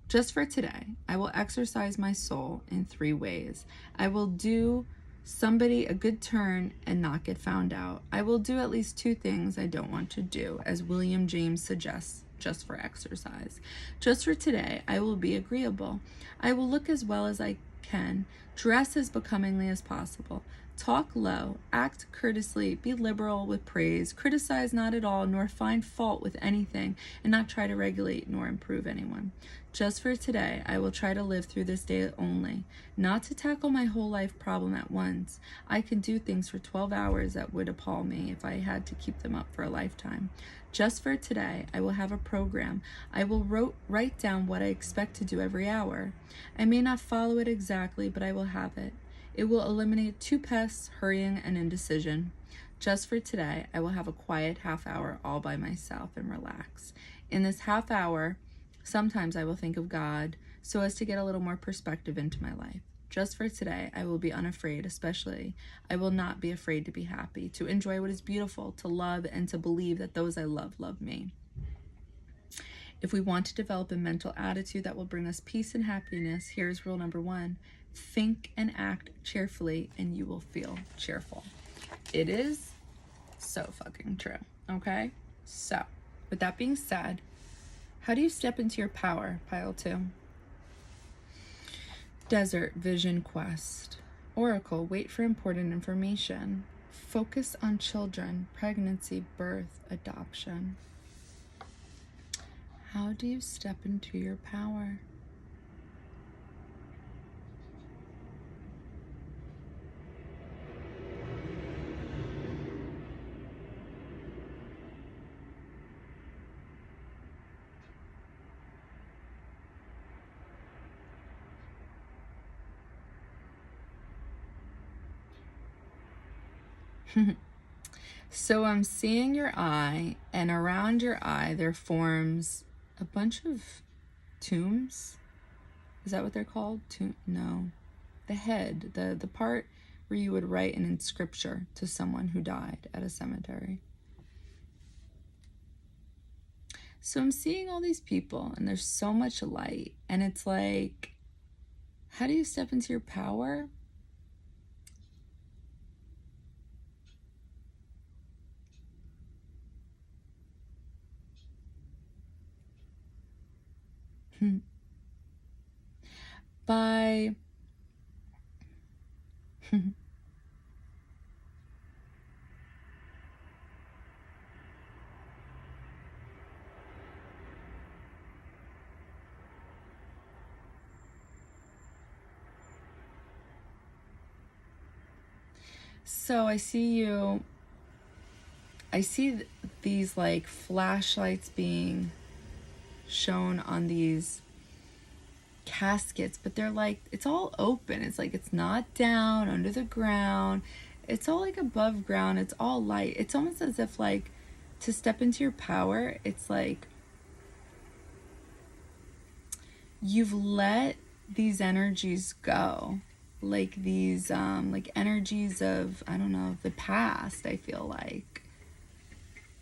Just for today, I will exercise my soul in 3 ways. I will do somebody a good turn and not get found out. I will do at least 2 things I don't want to do, as William James suggests, just for exercise. Just for today, I will be agreeable. I will look as well as I can, dress as becomingly as possible, talk low, act courteously, be liberal with praise, criticize not at all, nor find fault with anything, and not try to regulate nor improve anyone. Just for today, I will try to live through this day only, not to tackle my whole life problem at once. I can do things for 12 hours that would appall me if I had to keep them up for a lifetime. Just for today, I will have a program. I will write down what I expect to do every hour. I may not follow it exactly, but I will have it. It will eliminate 2 pests, hurrying and indecision. Just for today, I will have a quiet half hour all by myself and relax. In this half hour, sometimes I will think of God so as to get a little more perspective into my life. Just for today, I will be unafraid, especially I will not be afraid to be happy, to enjoy what is beautiful, to love, and to believe that those I love me. If we want to develop a mental attitude that will bring us peace and happiness, here's rule number 1. Think and act cheerfully, and you will feel cheerful. It is so fucking true, okay? So, with that being said, how do you step into your power? Pile 2. Desert Vision Quest. Oracle, wait for important information. Focus on children, pregnancy, birth, adoption. How do you step into your power? So I'm seeing your eye, and around your eye there forms a bunch of tombs. Is that what they're called? No. The head, the part where you would write an inscription to someone who died at a cemetery. So I'm seeing all these people, and there's so much light, and it's like, how do you step into your power? By so I see these like flashlights being shown on these caskets, but they're like, it's all open. It's like, it's not down under the ground. It's all like above ground. It's all light. It's almost as if like to step into your power, it's like you've let these energies go. Like these like energies of, I don't know, the past. I feel like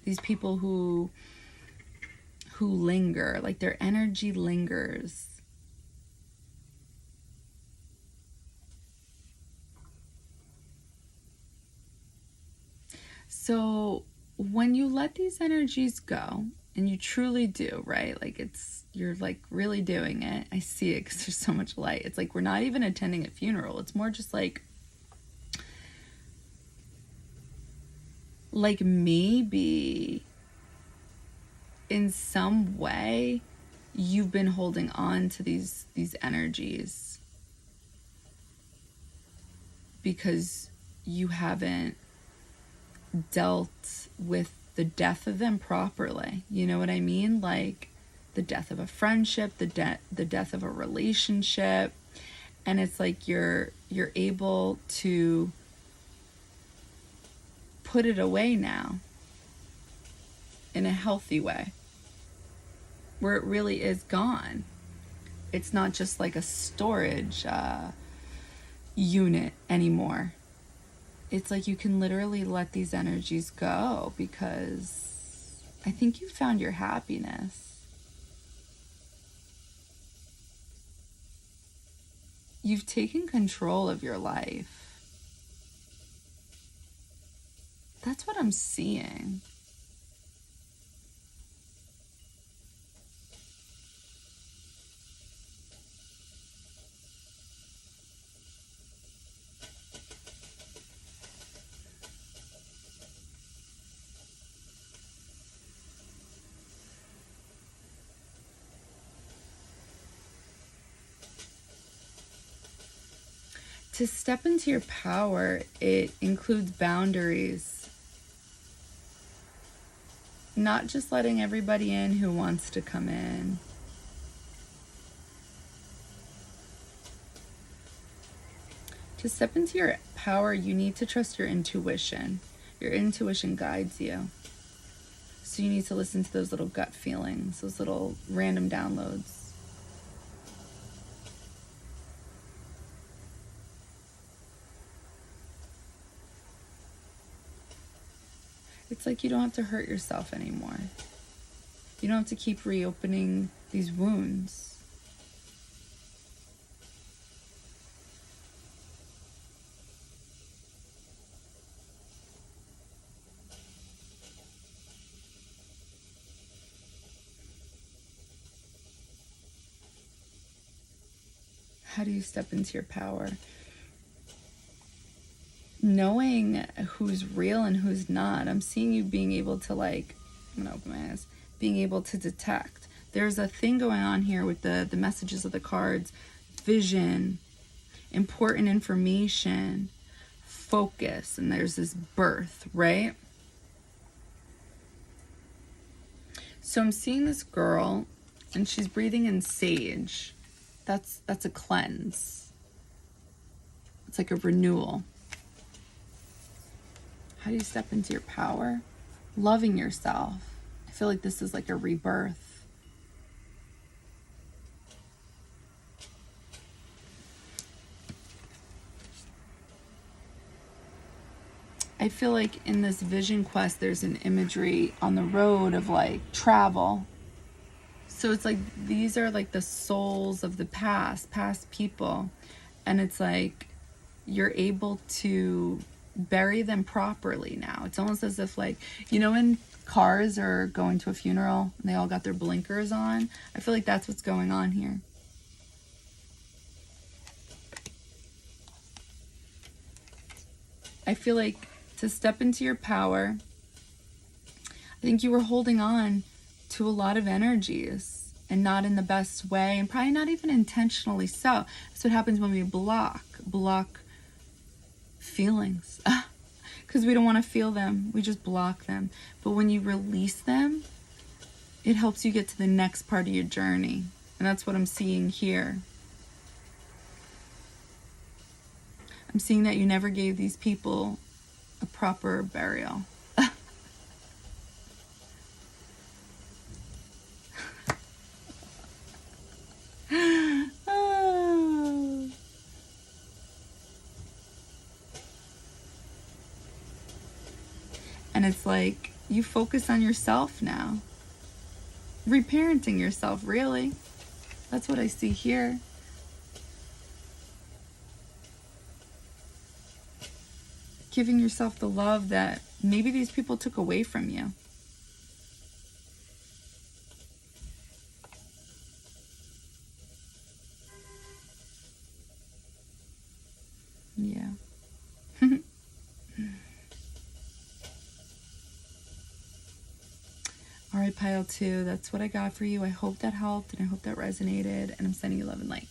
these people who linger, like their energy lingers. So when you let these energies go, and you truly do, right? Like you're like really doing it. I see it because there's so much light. It's like we're not even attending a funeral. It's more just like maybe in some way you've been holding on to these energies because you haven't dealt with the death of them properly. You know what I mean? Like the death of a friendship, the death of a relationship. And it's like you're able to put it away now in a healthy way where it really is gone. It's not just like a storage unit anymore. It's like you can literally let these energies go because I think you found your happiness. You've taken control of your life. That's what I'm seeing. To step into your power, it includes boundaries. Not just letting everybody in who wants to come in. To step into your power, you need to trust your intuition. Your intuition guides you. So you need to listen to those little gut feelings, those little random downloads. It's like you don't have to hurt yourself anymore. You don't have to keep reopening these wounds. How do you step into your power? Knowing who's real and who's not. I'm seeing you being able to I'm gonna open my eyes, being able to detect. There's a thing going on here with the messages of the cards, vision, important information, focus, and there's this birth, right? So I'm seeing this girl and she's breathing in sage. That's a cleanse. It's like a renewal. How do you step into your power? Loving yourself. I feel like this is like a rebirth. I feel like in this vision quest, there's an imagery on the road of like travel. So it's like these are like the souls of the past people. And it's like you're able to bury them properly now. It's almost as if like, you know, cars are going to a funeral and they all got their blinkers on. I feel like that's what's going on here. I feel like to step into your power, I think you were holding on to a lot of energies and not in the best way, and probably not even intentionally so. That's what happens when we block feelings. Because we don't want to feel them. We just block them. But when you release them, it helps you get to the next part of your journey. And that's what I'm seeing here. I'm seeing that you never gave these people a proper burial. And it's like you focus on yourself now. Reparenting yourself, really. That's what I see here. Giving yourself the love that maybe these people took away from you. Yeah. All right, pile 2, that's what I got for you. I hope that helped and I hope that resonated, and I'm sending you love and light.